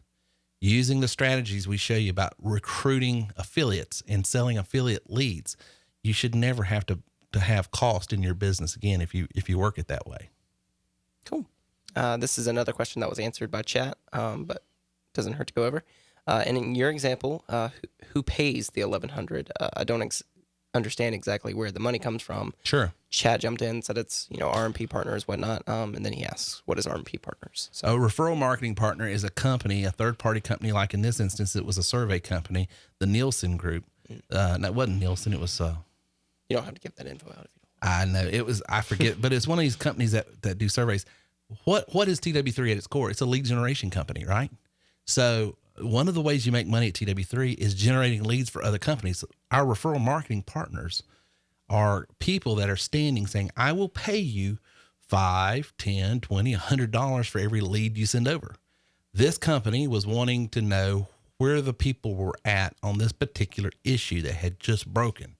E: using the strategies we show you about recruiting affiliates and selling affiliate leads, you should never have to have cost in your business again if you work it that way.
H: Cool. This is another question that was answered by chat, but doesn't hurt to go over. And in your example, who pays the $1,100? I don't understand exactly where the money comes from.
E: Sure.
H: Chat jumped in, said it's RMP partners, whatnot. And then he asks, what is RMP partners? So
E: a referral marketing partner is a company, a third-party company. Like in this instance, it was a survey company, the Nielsen Group. No, it wasn't Nielsen. It was.
H: You don't have to give that info out if you don't.
E: I know it was. I forget, but it's one of these companies that do surveys. what is TW3 at its core? It's a lead generation company, right? So one of the ways you make money at TW3 is generating leads for other companies. Our referral marketing partners are people that are standing saying, I will pay you $5, $10, $20, $100 for every lead you send over. This company was wanting to know where the people were at on this particular issue that had just broken,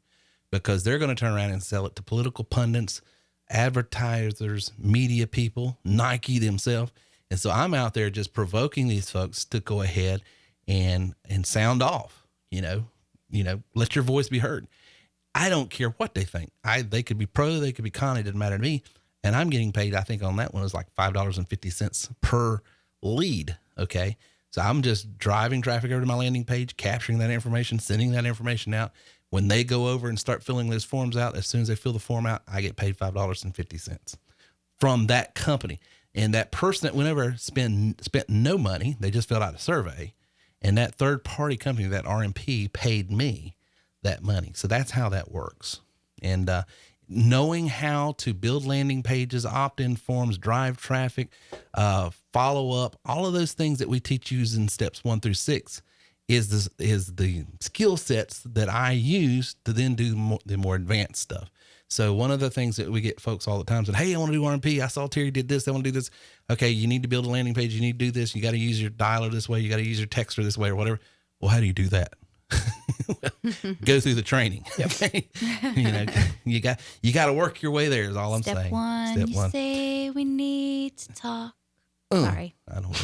E: because they're going to turn around and sell it to political pundits, advertisers, media people, Nike themselves. And so I'm out there just provoking these folks to go ahead and sound off, let your voice be heard. I don't care what they think. They could be pro, they could be con, it doesn't matter to me. And I'm getting paid, I think on that one was like $5.50 per lead. Okay. So I'm just driving traffic over to my landing page, capturing that information, sending that information out. When they go over and start filling those forms out, as soon as they fill the form out, I get paid $5.50 from that company. And that person that went over spent no money. They just filled out a survey, and that third party company, that RMP, paid me that money. So that's how that works. And knowing how to build landing pages, opt-in forms, drive traffic, follow up, all of those things that we teach you in steps 1 through 6 is the skill sets that I use to then do the more advanced stuff. So one of the things that we get folks all the time is, hey, I want to do RMP. I saw Terry did this. I want to do this. Okay, you need to build a landing page. You need to do this. You got to use your dialer this way. You got to use your texter this way or whatever. Well, how do you do that? Go through the training. Okay? you got to work your way there is all I'm saying.
F: Step one, say we need to talk. Sorry.
E: I don't know.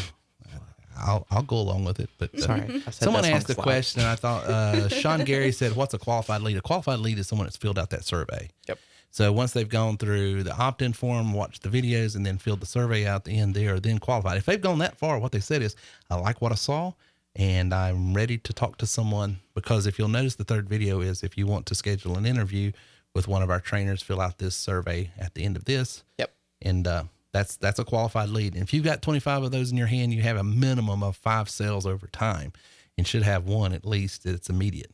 E: I'll go along with it, but
G: Sorry.
E: Someone asked a question, and I thought Sean Gary said, "What's a qualified lead?" A qualified lead is someone that's filled out that survey.
H: Yep.
E: So once they've gone through the opt-in form, watched the videos, and then filled the survey out at the end, they are then qualified. If they've gone that far, what they said is, "I like what I saw, and I'm ready to talk to someone." Because if you'll notice, the third video is if you want to schedule an interview with one of our trainers, fill out this survey at the end of this.
H: Yep.
E: And that's a qualified lead. And if you've got 25 of those in your hand, you have a minimum of 5 sales over time and should have 1 at least that's immediate.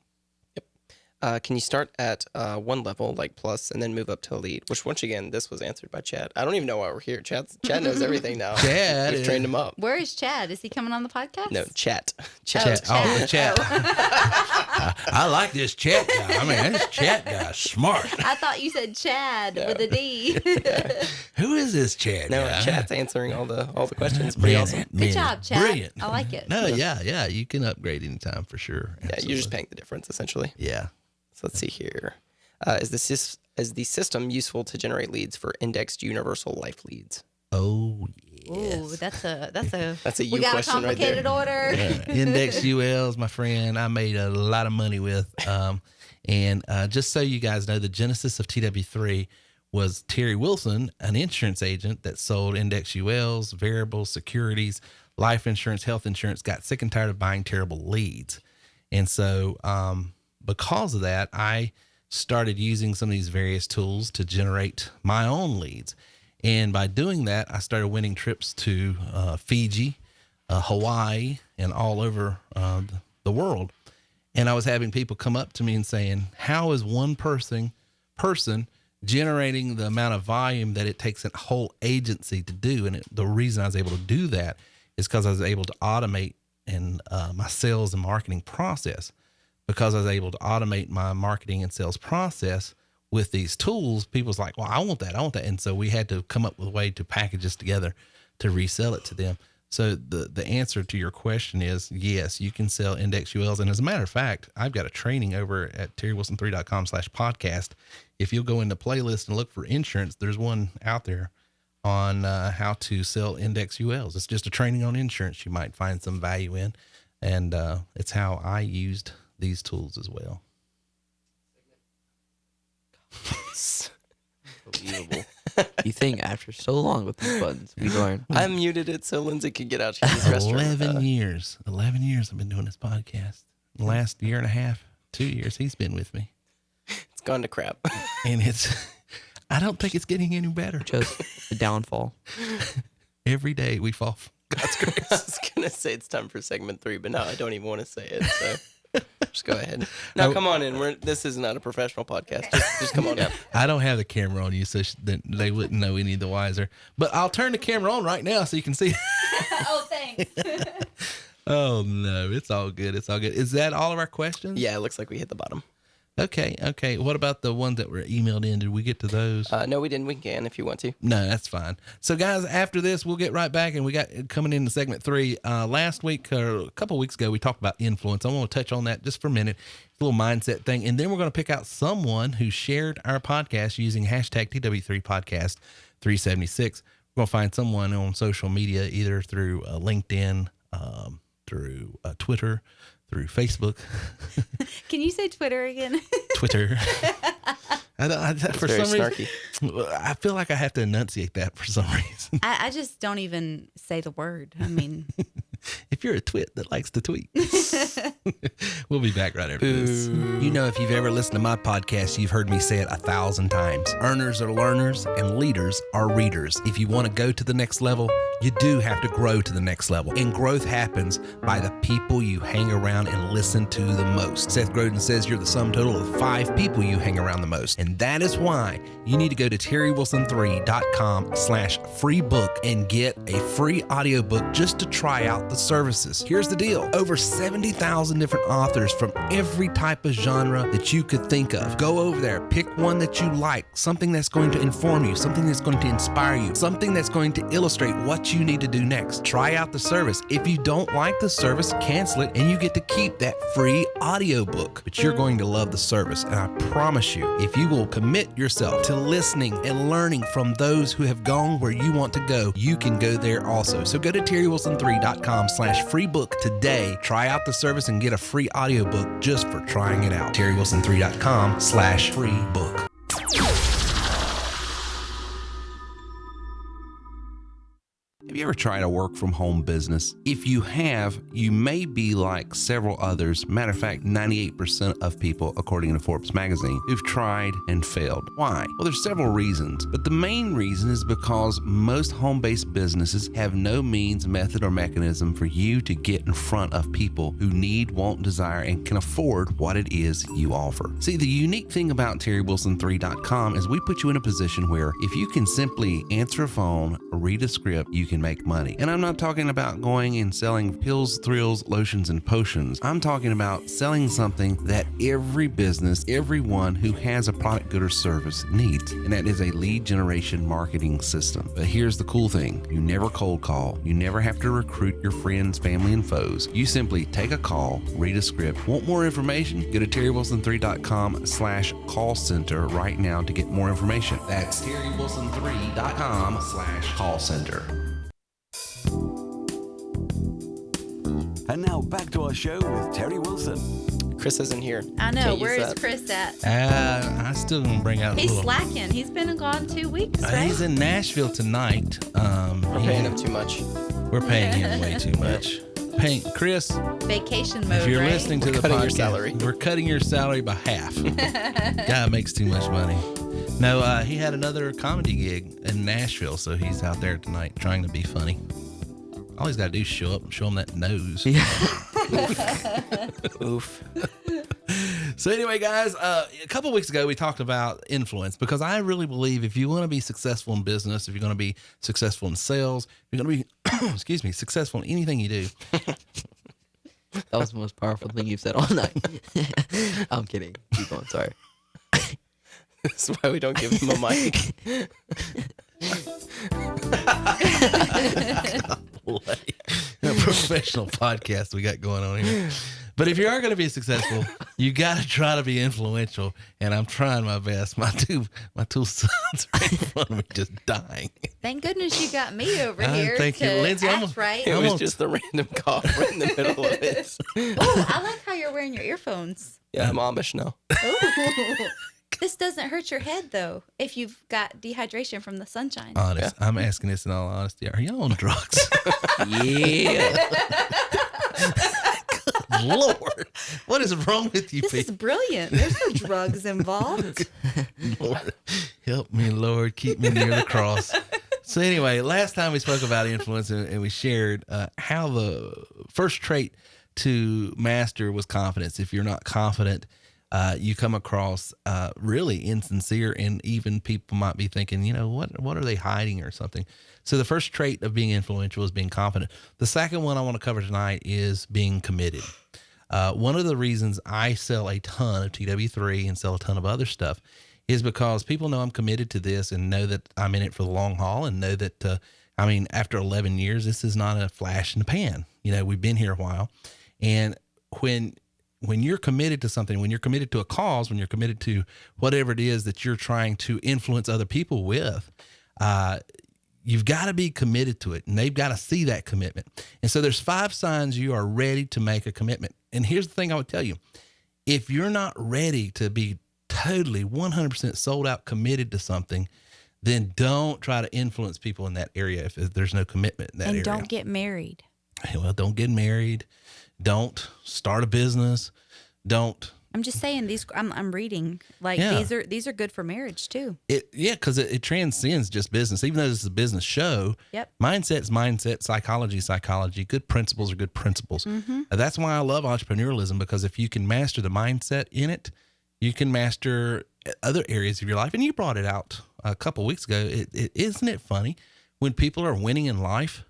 H: Can you start at one level, like plus, and then move up to a lead? Which, once again, this was answered by Chad. I don't even know why we're here. Chad knows everything now. We've trained him up.
F: Where is Chad? Is he coming on the podcast?
H: No, Chat.
E: Oh, the chat. I like this chat guy. I mean, this chat guy's smart.
F: I thought you said Chad with a D.
E: Who is this Chad
H: No,
E: guy?
H: Chat's answering all the questions. Pretty awesome.
F: Good job, Chad.
E: Brilliant.
F: I like it.
E: No, yeah. You can upgrade anytime for sure.
H: Yeah,
E: Absolutely.
H: you're just paying the difference, essentially.
E: Yeah.
H: So let's see here. Is the system useful to generate leads for indexed universal life leads?
E: Oh, yes.
F: Ooh, that's a
H: you
F: we got
H: question
F: a
H: right there.
F: complicated order.
E: Index ULs, my friend, I made a lot of money with. And just so you guys know, the genesis of TW3 was Terry Wilson, an insurance agent that sold index ULs, variables, securities, life insurance, health insurance, got sick and tired of buying terrible leads. And so because of that, I started using some of these various tools to generate my own leads. And by doing that, I started winning trips to Fiji, Hawaii, and all over the world. And I was having people come up to me and saying, how is one person generating the amount of volume that it takes a whole agency to do? And the reason I was able to do that is because I was able to automate my sales and marketing process. Because I was able to automate my marketing and sales process with these tools, people's like, well, I want that. And so we had to come up with a way to package this together to resell it to them. So the answer to your question is yes, you can sell index ULs. And as a matter of fact, I've got a training over at terrywilson3.com/podcast. If you'll go into playlist and look for insurance, there's one out there on how to sell index ULs. It's just a training on insurance you might find some value in. And it's how I used these tools as well.
G: Unbelievable. You think after so long with these buttons, we learn.
H: I muted it so Lindsay could get out. She's
E: 11 years I've been doing this podcast. The last year and a half, 2 years, he's been with me.
H: It's gone to crap.
E: And I don't think it's getting any better.
G: Just the downfall.
E: Every day we fall from God's grace.
H: I was going to say it's time for segment 3, but no, I don't even want to say it. So Just go ahead. No, come on in. This is not a professional podcast. Just come on in.
E: I don't have the camera on you, so then they wouldn't know any the wiser. But I'll turn the camera on right now so you can see.
F: Oh, thanks.
E: Oh, no. It's all good. It's all good. Is that all of our questions?
H: Yeah, it looks like we hit the bottom.
E: Okay. What about the ones that were emailed in? Did we get to those?
H: No, we didn't. We can if you want to.
E: No, that's fine. So, guys, after this, we'll get right back, and we got coming into segment 3. Last week, or a couple of weeks ago, we talked about influence. I want to touch on that just for a minute. It's a little mindset thing, and then we're going to pick out someone who shared our podcast using hashtag TW3podcast376. We're going to find someone on social media, either through LinkedIn, through Twitter, through Facebook.
F: Can you say Twitter again?
E: Twitter. For some
H: snarky.
E: reason, I feel like I have to enunciate that for some reason.
F: I just don't even say the word. I mean,
E: if you're a twit that likes to tweet. We'll be back right after this. You know, if you've ever listened to my podcast, you've heard me say it 1,000 times. Earners are learners and leaders are readers. If you want to go to the next level, you do have to grow to the next level. And growth happens by the people you hang around and listen to the most. Seth Godin says you're the sum total of 5 people you hang around the most. And that is why you need to go to terrywilson3.com/free book and get a free audiobook just to try out the services. Here's the deal. Over 70,000 different authors from every type of genre that you could think of. Go over there, pick one that you like, something that's going to inform you, something that's going to inspire you, something that's going to illustrate what you need to do next. Try out the service. If you don't like the service, cancel it, and you get to keep that free audiobook. But you're going to love the service, and I promise you, if you will commit yourself to listening and learning from those who have gone where you want to go, you can go there also. So go to terrywilson3.com/free book today. Try out the service and get a free audiobook just for trying it out. terrywilson3.com/free book. Have you ever tried a work from home business? If you have, you may be like several others. Matter of fact, 98% of people, according to Forbes magazine, who've tried and failed. Why? Well, there's several reasons, but the main reason is because most home-based businesses have no means, method, or mechanism for you to get in front of people who need, want, desire, and can afford what it is you offer. See, the unique thing about TerryWilson3.com is we put you in a position where if you can simply answer a phone, read a script, you can make money. And I'm not talking about going and selling pills, thrills, lotions, and potions. I'm talking about selling something that every business, everyone who has a product, good, or service needs. And that is a lead generation marketing system. But here's the cool thing. You never cold call. You never have to recruit your friends, family, and foes. You simply take a call, read a script. Want more information? Go to terrywilson3.com/call center right now to get more information. That's terrywilson3.com/call center.
I: And now back to our show with Terry Wilson.
H: Chris isn't here.
F: I know.
H: Can't
F: Where
H: use
F: is
H: that.
F: Chris at?
E: I still gonna bring out.
F: He's
E: a little.
F: slacking. He's been gone 2 weeks, right?
E: He's in Nashville tonight.
H: We're paying him too much.
E: We're paying him way too much. Chris,
F: Vacation mode,
E: if you're
F: right?
E: listening to the
H: cutting
E: podcast,
H: your salary.
E: we're cutting your salary by half. Guy makes too much money. No, he had another comedy gig in Nashville, so he's out there tonight trying to be funny. All he's got to do is show up and show him that nose.
H: Oof.
E: So anyway, guys, a couple weeks ago, we talked about influence because I really believe if you want to be successful in business, if you're going to be successful in sales, if you're going to be, successful in anything you do.
G: That was the most powerful thing you've said all night. I'm kidding. Keep going. Sorry.
H: This is why we don't give him a mic.
E: A professional podcast we got going on here. But if you are going to be successful, you got to try to be influential. And I'm trying my best. My two sons are in front of me just dying.
F: Thank goodness you got me over here.
E: Thank you,
F: to
E: Lindsay.
F: act right.
H: It was just the random cough right in the middle of it.
F: Oh, I like how you're wearing your earphones.
H: Yeah, I'm Amish now.
F: Ooh. This doesn't hurt your head, though, if you've got dehydration from the sunshine.
E: Honest. Yeah. I'm asking this in all honesty. Are y'all on drugs?
G: Yeah.
E: Good Lord. What is wrong with you
F: This
E: people?
F: is brilliant. There's no drugs involved.
E: Lord, help me, Lord. Keep me near the cross. So anyway, last time we spoke about influence and we shared how the first trait to master was confidence. If you're not confident, you come across really insincere, and even people might be thinking, what are they hiding or something? So the first trait of being influential is being confident. The second one I want to cover tonight is being committed. One of the reasons I sell a ton of TW3 and sell a ton of other stuff is because people know I'm committed to this and know that I'm in it for the long haul, and know that, after 11 years, this is not a flash in the pan. We've been here a while. And when you're committed to something, when you're committed to a cause, when you're committed to whatever it is that you're trying to influence other people with, you've got to be committed to it, and they've got to see that commitment. And so there's 5 signs you are ready to make a commitment. And here's the thing I would tell you. If you're not ready to be totally 100% sold out committed to something, then don't try to influence people in that area if there's no commitment in that area.
F: And don't get married.
E: Well, don't get married. Don't start a business. Don't.
F: I'm just saying I'm reading these are good for marriage too.
E: Because it transcends just business. Even though this is a business show,
F: yep.
E: Mindset's mindset, psychology. Good principles are good principles.
F: Mm-hmm.
E: That's why I love entrepreneurialism, because if you can master the mindset in it, you can master other areas of your life. And you brought it out a couple of weeks ago. Isn't it funny when people are winning in life?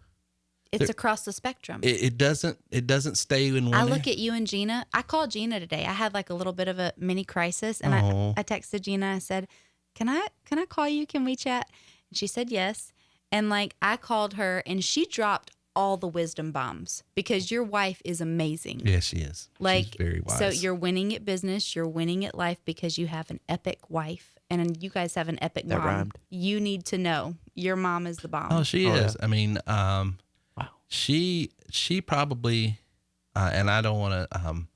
F: It's across the spectrum.
E: It doesn't stay in one.
F: I look at you and Gina. I called Gina today. I had like a little bit of a mini crisis, and I texted Gina. I said, "Can I call you? Can we chat?" And she said yes. And I called her, and she dropped all the wisdom bombs, because your wife is amazing.
E: Yes, she is. She's very wise.
F: So you're winning at business. You're winning at life because you have an epic wife, and you guys have an epic mom.
G: Rhymed.
F: You need to know your mom is the bomb.
E: Oh, she is.
G: Yeah.
E: Wow. She probably, and I don't want to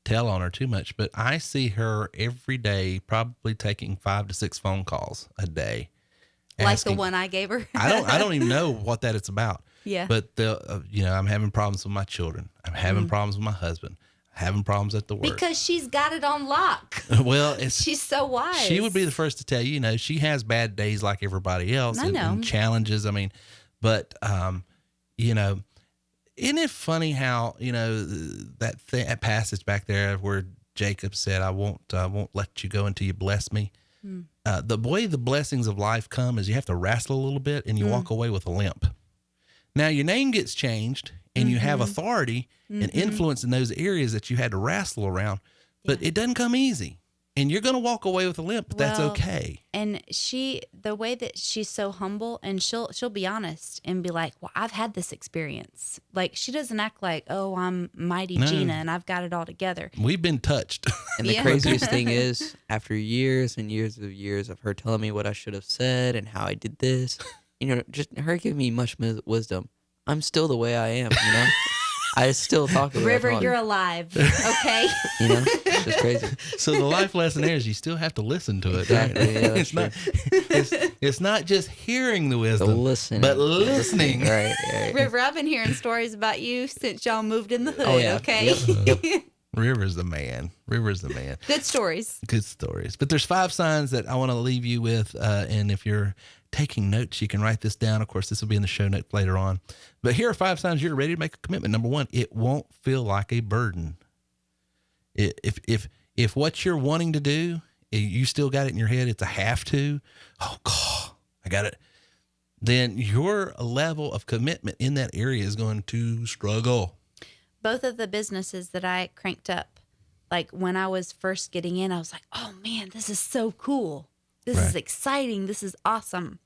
E: tell on her too much, but I see her every day probably taking 5 to 6 phone calls a day.
F: Like the one I gave her.
E: I don't even know what that it's about.
F: Yeah.
E: But I'm having problems with my children. I'm having problems with my husband. I'm having problems at the work.
F: Because she's got it on lock.
E: Well,
F: she's so wise.
E: She would be the first to tell you, she has bad days like everybody else.
F: I know.
E: And challenges. But isn't it funny how, that passage back there where Jacob said, I won't let you go until you bless me. The way the blessings of life come is you have to wrestle a little bit and you walk away with a limp. Now your name gets changed and you have authority and influence in those areas that you had to wrestle around, but it doesn't come easy. And you're going to walk away with a limp, but that's okay.
F: And the way that she's so humble, and she'll be honest and be like, well, I've had this experience. She doesn't act like, oh, I'm mighty Gina and I've got it all together.
E: We've been touched.
G: And the craziest thing is, after years and years of her telling me what I should have said and how I did this, just her giving me much wisdom, I'm still the way I am, I still talk about
F: River, you're alive, okay?
G: It's just crazy.
E: So the life lesson there is you still have to listen to it.
G: Exactly,
E: Right?
G: yeah,
E: it's not just hearing the wisdom, but listening.
G: Right.
F: River, I've been hearing stories about you since y'all moved in the hood, okay?
G: Yep.
E: River's the man.
F: Good stories.
E: Good stories. But there's 5 signs that I want to leave you with. And if you're taking notes, you can write this down. Of course, this will be in the show notes later on. But here are 5 signs you're ready to make a commitment. Number 1, it won't feel like a burden. If what you're wanting to do, you still got it in your head, it's a have to. Oh, God, I got it. Then your level of commitment in that area is going to struggle.
F: Both of the businesses that I cranked up, when I was first getting in, I was like, oh man, this is so cool. This is exciting. This is awesome.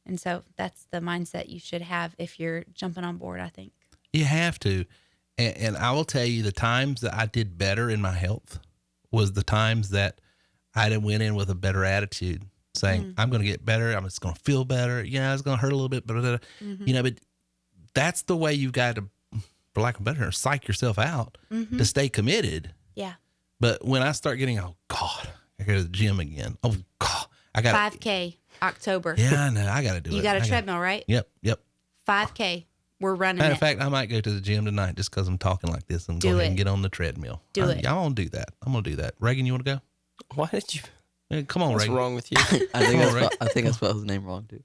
F: And so that's the mindset you should have if you're jumping on board, I think.
E: You have to. And I will tell you, the times that I did better in my health was the times that I went in with a better attitude, saying, I'm going to get better. I'm just going to feel better. It's going to hurt a little bit, but that's the way you've got to, for lack of a better term, psych yourself out to stay committed.
F: Yeah.
E: But when I start getting, oh God, I go to the gym again. Oh God, I got
F: 5K October.
E: Yeah, I know. I got to do it.
F: You got a treadmill, right?
E: Yep.
F: 5K. We're running
E: Matter
F: it.
E: of fact, I might go to the gym tonight just because I'm talking like this and go ahead and get on the treadmill. I'm going to do that. I'm going to do that. Reagan, you want to go?
H: Why did you?
E: Yeah, come on,
H: What's
E: Reagan.
H: What's wrong with you?
G: I think I spelled his name wrong, too.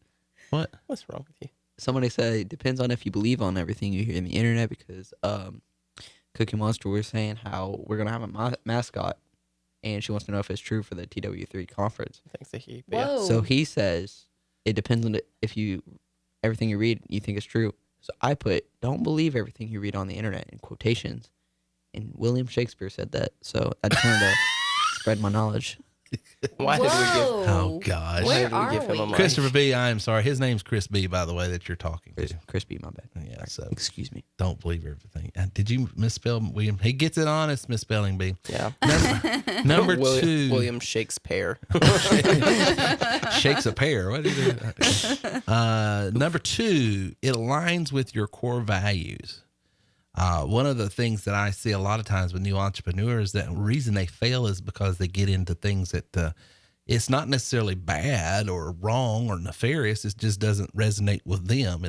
E: What?
H: What's wrong with you?
G: Somebody said it depends on if you believe on everything you hear on the internet, because Cookie Monster was saying how we're gonna have a mascot, and she wants to know if it's true for the TW3 conference.
H: Thanks to he. But
F: Whoa.
G: So he says it depends on if everything you read you think is true. So I put, don't believe everything you read on the internet in quotations. And William Shakespeare said that. So I just wanted to spread my knowledge.
H: Why did we give?
E: Oh, gosh.
H: Why
F: Where
H: did we give him a
F: are we?
H: mic?
E: Christopher B, I am sorry. His name's Chris B, by the way, that you're talking to.
G: Crispy, my bad.
E: Yeah, so
G: Excuse me.
E: don't believe everything. Did you misspell William? He gets it honest misspelling, B.
H: Yeah.
E: Number two.
H: William Shakespeare.
E: Shakes a pear. What do you do? Number two, it aligns with your core values. One of the things that I see a lot of times with new entrepreneurs, that reason they fail is because they get into things that it's not necessarily bad or wrong or nefarious. It just doesn't resonate with them.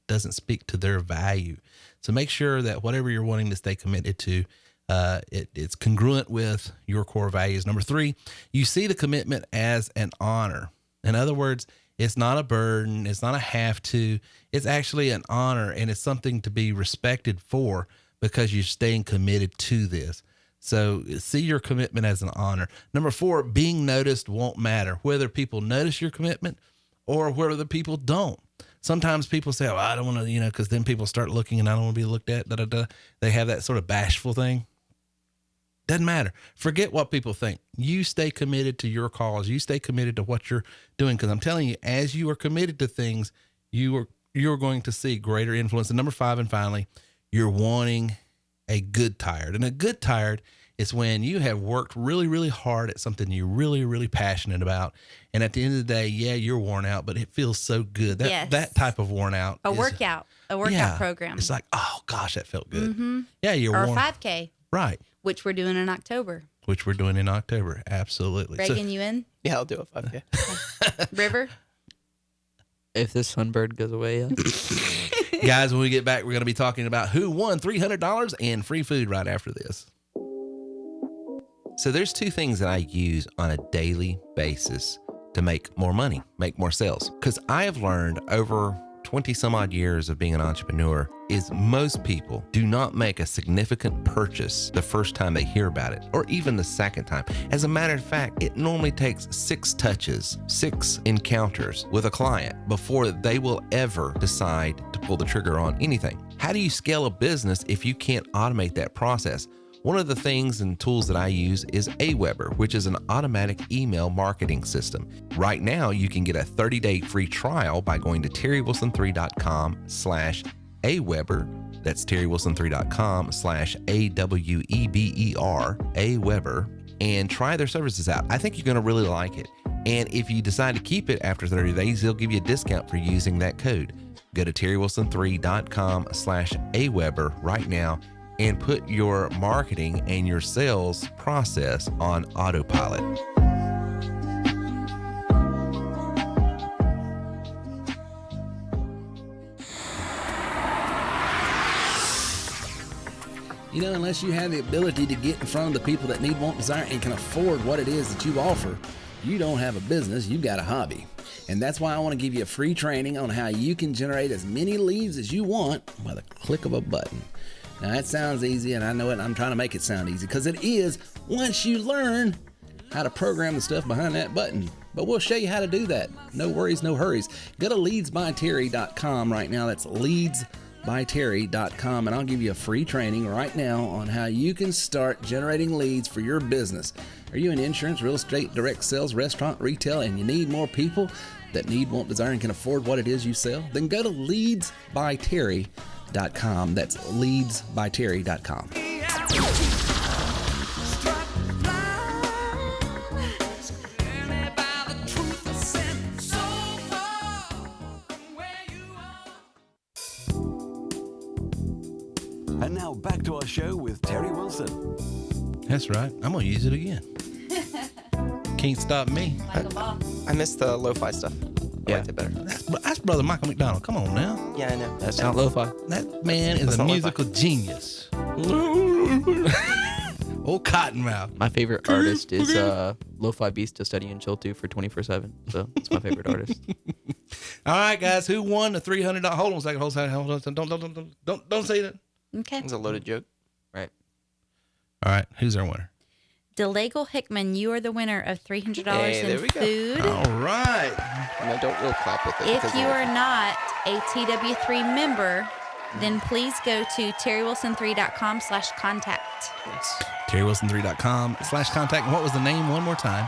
E: Doesn't speak to their value. So make sure that whatever you're wanting to stay committed to, it's congruent with your core values. Number three, you see the commitment as an honor. In other words, it's not a burden. It's not a have to. It's actually an honor, and it's something to be respected for because you're staying committed to this. So see your commitment as an honor. Number four, being noticed won't matter, whether people notice your commitment or whether people don't. Sometimes people say, oh, I don't want to, because then people start looking and I don't want to be looked at. They have that sort of bashful thing. Doesn't matter. Forget what people think. You stay committed to your cause. You stay committed to what you're doing. Because I'm telling you, as you are committed to things, you're going to see greater influence. And number five, and finally, you're wanting a good tired. And a good tired is when you have worked really, really hard at something you're really, really passionate about. And at the end of the day, yeah, you're worn out, but it feels so good. That type of worn out.
F: A workout program.
E: It's like, oh gosh, that felt good. Mm-hmm. Yeah, you're
F: or
E: worn.
F: a 5K.
E: Right.
F: Which we're doing in October.
E: Absolutely.
F: Reagan, you in?
H: Yeah, I'll do a 5K.
F: River?
G: If this sunbird goes away, yeah.
E: Guys, when we get back, we're going to be talking about who won $300 and free food right after this. So there's two things that I use on a daily basis to make more money, make more sales. Because I have learned over 20 some odd years of being an entrepreneur is most people do not make a significant purchase the first time they hear about it, or even the second time. As a matter of fact, it normally takes 6 touches, 6 encounters with a client before they will ever decide to pull the trigger on anything. How do you scale a business if you can't automate that process? One of the things and tools that I use is Aweber, which is an automatic email marketing system. Right now, you can get a 30-day free trial by going to terrywilson3.com/Aweber. That's terrywilson3.com/AWEBER, Aweber, and try their services out. I think you're going to really like it. And if you decide to keep it after 30 days, they'll give you a discount for using that code. Go to terrywilson3.com/Aweber right now and put your marketing and your sales process on autopilot.
J: Unless you have the ability to get in front of the people that need, want, desire, and can afford what it is that you offer, you don't have a business, you've got a hobby. And that's why I want to give you a free training on how you can generate as many leads as you want by the click of a button. Now that sounds easy, and I know it. I'm trying to make it sound easy because it is once you learn how to program the stuff behind that button. But we'll show you how to do that. No worries, no hurries. Go to leadsbyterry.com right now. That's leadsbyterry.com, and I'll give you a free training right now on how you can start generating leads for your business. Are you in insurance, real estate, direct sales, restaurant, retail, and you need more people that need, want, desire, and can afford what it is you sell? Then go to leadsbyterry.com. That's leadsbyterry.com.
I: And now back to our show with Terry Wilson.
E: That's right. I'm going to use it again. Can't stop me.
H: I missed the lo-fi stuff. I liked it better.
E: That's Brother Michael McDonald. Come on now.
H: Yeah, I know.
G: That's not lo-fi.
E: That man is
H: That's
E: a
H: not
E: musical genius. Old Cottonmouth.
G: My favorite artist is Lo-Fi Beast to study and chill to for 24/7. So it's my favorite artist.
E: All right, guys. Who won the $300? Hold on a second. Hold on. Don't say that.
F: Okay.
H: It's a loaded joke.
G: Right.
E: All right. Who's our winner?
F: DeLagle Hickman, you are the winner of $300
H: Hey, there
F: in
H: we go.
F: food.
E: All right.
H: No, don't real clap with it.
F: If
H: because
F: you
H: of-
F: are not a TW3 member, then please go to terrywilson3.com/contact.
E: TerryWilson3.com/contact. And what was the name one more time?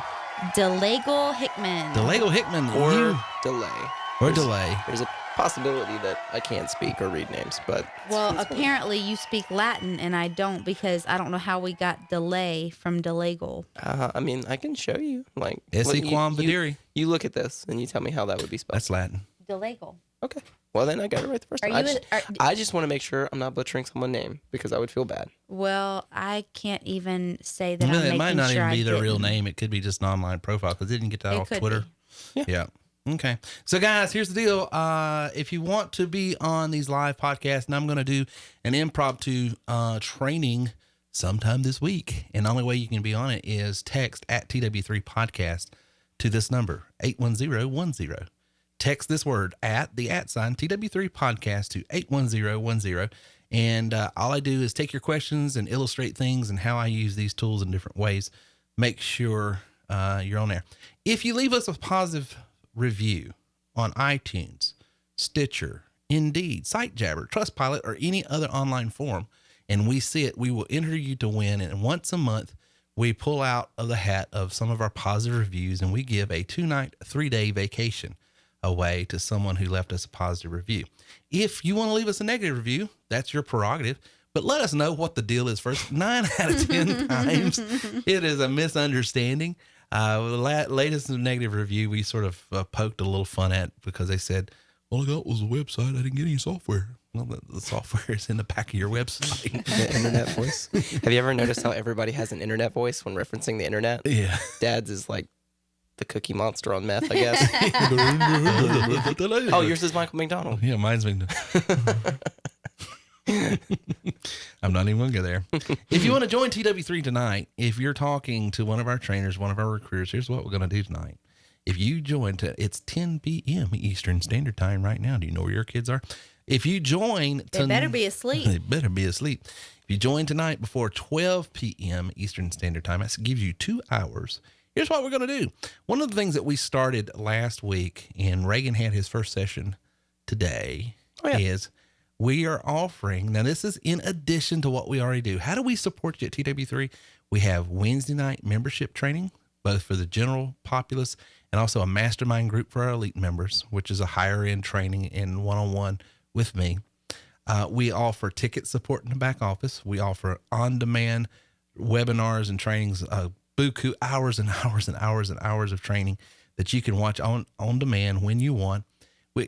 F: DeLagle Hickman.
E: DeLagle Hickman.
H: or
E: you-
H: delay.
E: or delay.
H: There's a possibility that I can't speak or read names, but
F: Well, apparently you speak Latin and I don't, because I don't know how we got delay from DeLagle.
H: I mean, I can show you. Like,
E: Esse
H: look,
E: quam
H: you,
E: videri.
H: you look at this and you tell me how that would be spelled.
E: That's Latin.
F: DeLagle.
H: Okay. Well, then I got it right the first
F: Are
H: time.
F: you
H: I just want to make sure I'm not butchering someone's name because I would feel bad.
F: Well, I can't even say that
E: Well,
F: I'm
E: it
F: making
E: might not
F: sure
E: even
F: I
E: be their real
F: didn't.
E: name. It could be just an online profile because they didn't get that
F: It
E: off
F: could
E: Twitter.
F: be.
E: Yeah. Okay. So, guys, here's the deal. If you want to be on these live podcasts, and I'm going to do an impromptu training sometime this week, and the only way you can be on it is text at TW3 podcast to this number, 81010. Text this word at the @ TW3 podcast to 81010. And all I do is take your questions and illustrate things and how I use these tools in different ways. Make sure you're on there. If you leave us a positive review on iTunes, Stitcher, Indeed, SiteJabber, Trustpilot, or any other online forum, and we see it, we will enter you to win. And once a month, we pull out of the hat of some of our positive reviews, and we give a 2-night, 3-day vacation away to someone who left us a positive review. If you want to leave us a negative review, that's your prerogative, but let us know what the deal is first. 9 out of 10 times, it is a misunderstanding. The latest negative review we sort of poked a little fun at because they said, all I got was a website. I didn't get any software. Well, the software is in the back of your website.
H: The internet voice. Have you ever noticed how everybody has an internet voice when referencing the internet?
E: Yeah.
H: Dad's is like the Cookie Monster on meth, I guess. Oh, yours is Michael McDonald.
E: Yeah, mine's I'm not even going to go there. If you want to join TW3 tonight, if you're talking to one of our trainers, one of our recruiters, here's what we're going to do tonight. If you join, it's 10 p.m. Eastern Standard Time right now. Do you know where your kids are? If you join,
F: They better be asleep.
E: They better be asleep. If you join tonight before 12 p.m. Eastern Standard Time, that gives you 2 hours. Here's what we're going to do. One of the things that we started last week, and Reagan had his first session today, is we are offering, now this is in addition to what we already do. How do we support you at TW3? We have Wednesday night membership training, both for the general populace and also a mastermind group for our elite members, which is a higher end training and one-on-one with me. We offer ticket support in the back office. We offer on-demand webinars and trainings, buku hours and hours and hours and hours of training that you can watch on demand when you want.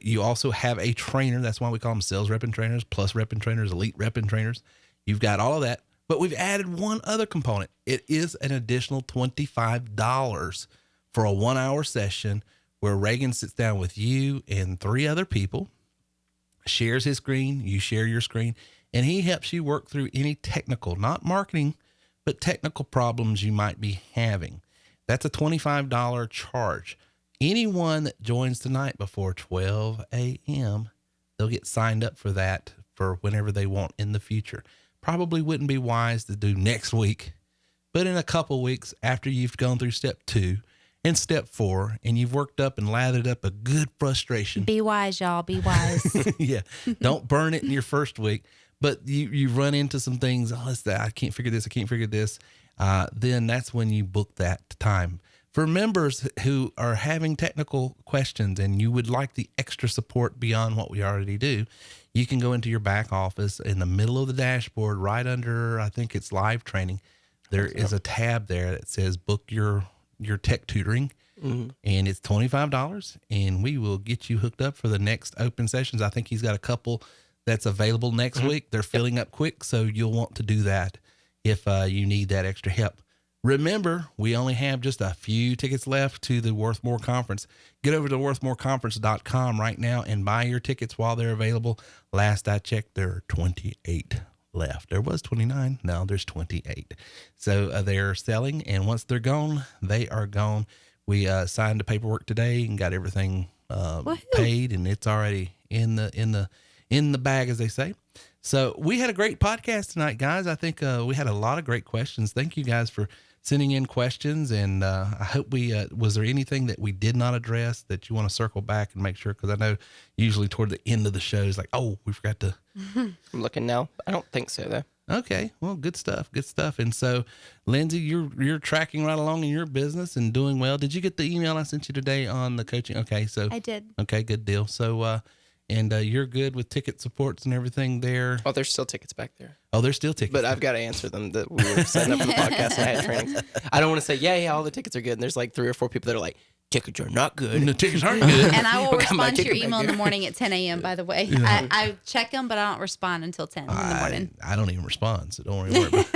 E: You also have a trainer. That's why we call them sales rep and trainers, plus rep and trainers, elite rep and trainers. You've got all of that, but we've added one other component. It is an additional $25 for a 1-hour session where Reagan sits down with you and 3 other people, shares his screen, you share your screen, and he helps you work through any technical, not marketing, but technical problems you might be having. That's a $25 charge. Anyone that joins tonight before 12 a.m., they'll get signed up for that for whenever they want in the future. Probably wouldn't be wise to do next week, but in a couple weeks after you've gone through step 2 and step 4 and you've worked up and lathered up a good frustration.
F: Be wise, y'all. Be wise.
E: Yeah. Don't burn it in your first week, but you run into some things. Oh, it's that I can't figure this. I can't figure this. Then that's when you book that time. For members who are having technical questions and you would like the extra support beyond what we already do, you can go into your back office in the middle of the dashboard, right under, I think it's live training. There is a tab there that says book your tech tutoring, and it's $25, and we will get you hooked up for the next open sessions. I think he's got a couple that's available next week. They're filling up quick, so you'll want to do that if you need that extra help. Remember, we only have just a few tickets left to the Worthmore Conference. Get over to worthmoreconference.com right now and buy your tickets while they're available. Last I checked, there are 28 left. There was 29. Now there's 28. So they're selling, and once they're gone, they are gone. We signed the paperwork today and got everything paid, and it's already in the bag, as they say. So we had a great podcast tonight, guys. I think we had a lot of great questions. Thank you guys for sending in questions. And I hope was there anything that we did not address that you want to circle back and make sure? Because I know usually toward the end of the show is like, oh, we forgot to.
H: I'm looking now. I don't think so, though.
E: Okay. Well, good stuff. Good stuff. And so, Lindsay, you're tracking right along in your business and doing well. Did you get the email I sent you today on the coaching? Okay. So
F: I did.
E: Okay. Good deal. So, and you're good with ticket supports and everything there.
H: Oh, there's still tickets back there.
E: Oh, there's still tickets.
H: But I've got to answer them that we were setting up for the podcast and I had training. I don't want to say, yeah, all the tickets are good. And there's like 3 or 4 people that are like, tickets are not good.
E: And the tickets aren't good.
F: And I will
H: Got my
F: respond to your
H: ticket back
F: email in the
H: there.
F: morning at 10 a.m., by the way.
E: Yeah.
F: I check them, but I don't respond until 10 in the morning.
E: I don't even respond, so don't worry about it.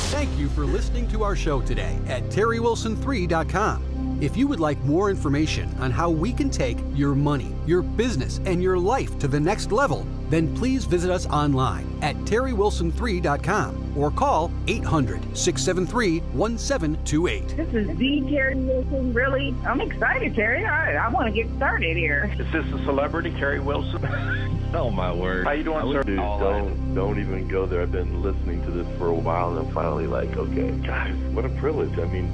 A: Thank you for listening to our show today at terrywilson3.com. If you would like more information on how we can take your money, your business, and your life to the next level, then please visit us online at terrywilson3.com or call 800-673-1728.
B: This is the Terry Wilson. Really, I'm excited, Terry. I want to get started here.
K: Is this a celebrity, Terry Wilson?
D: Oh my word.
K: How you doing, sir?
D: Dude, don't even go there. I've been listening to this for a while and I'm finally like, okay, guys, what a privilege. I mean,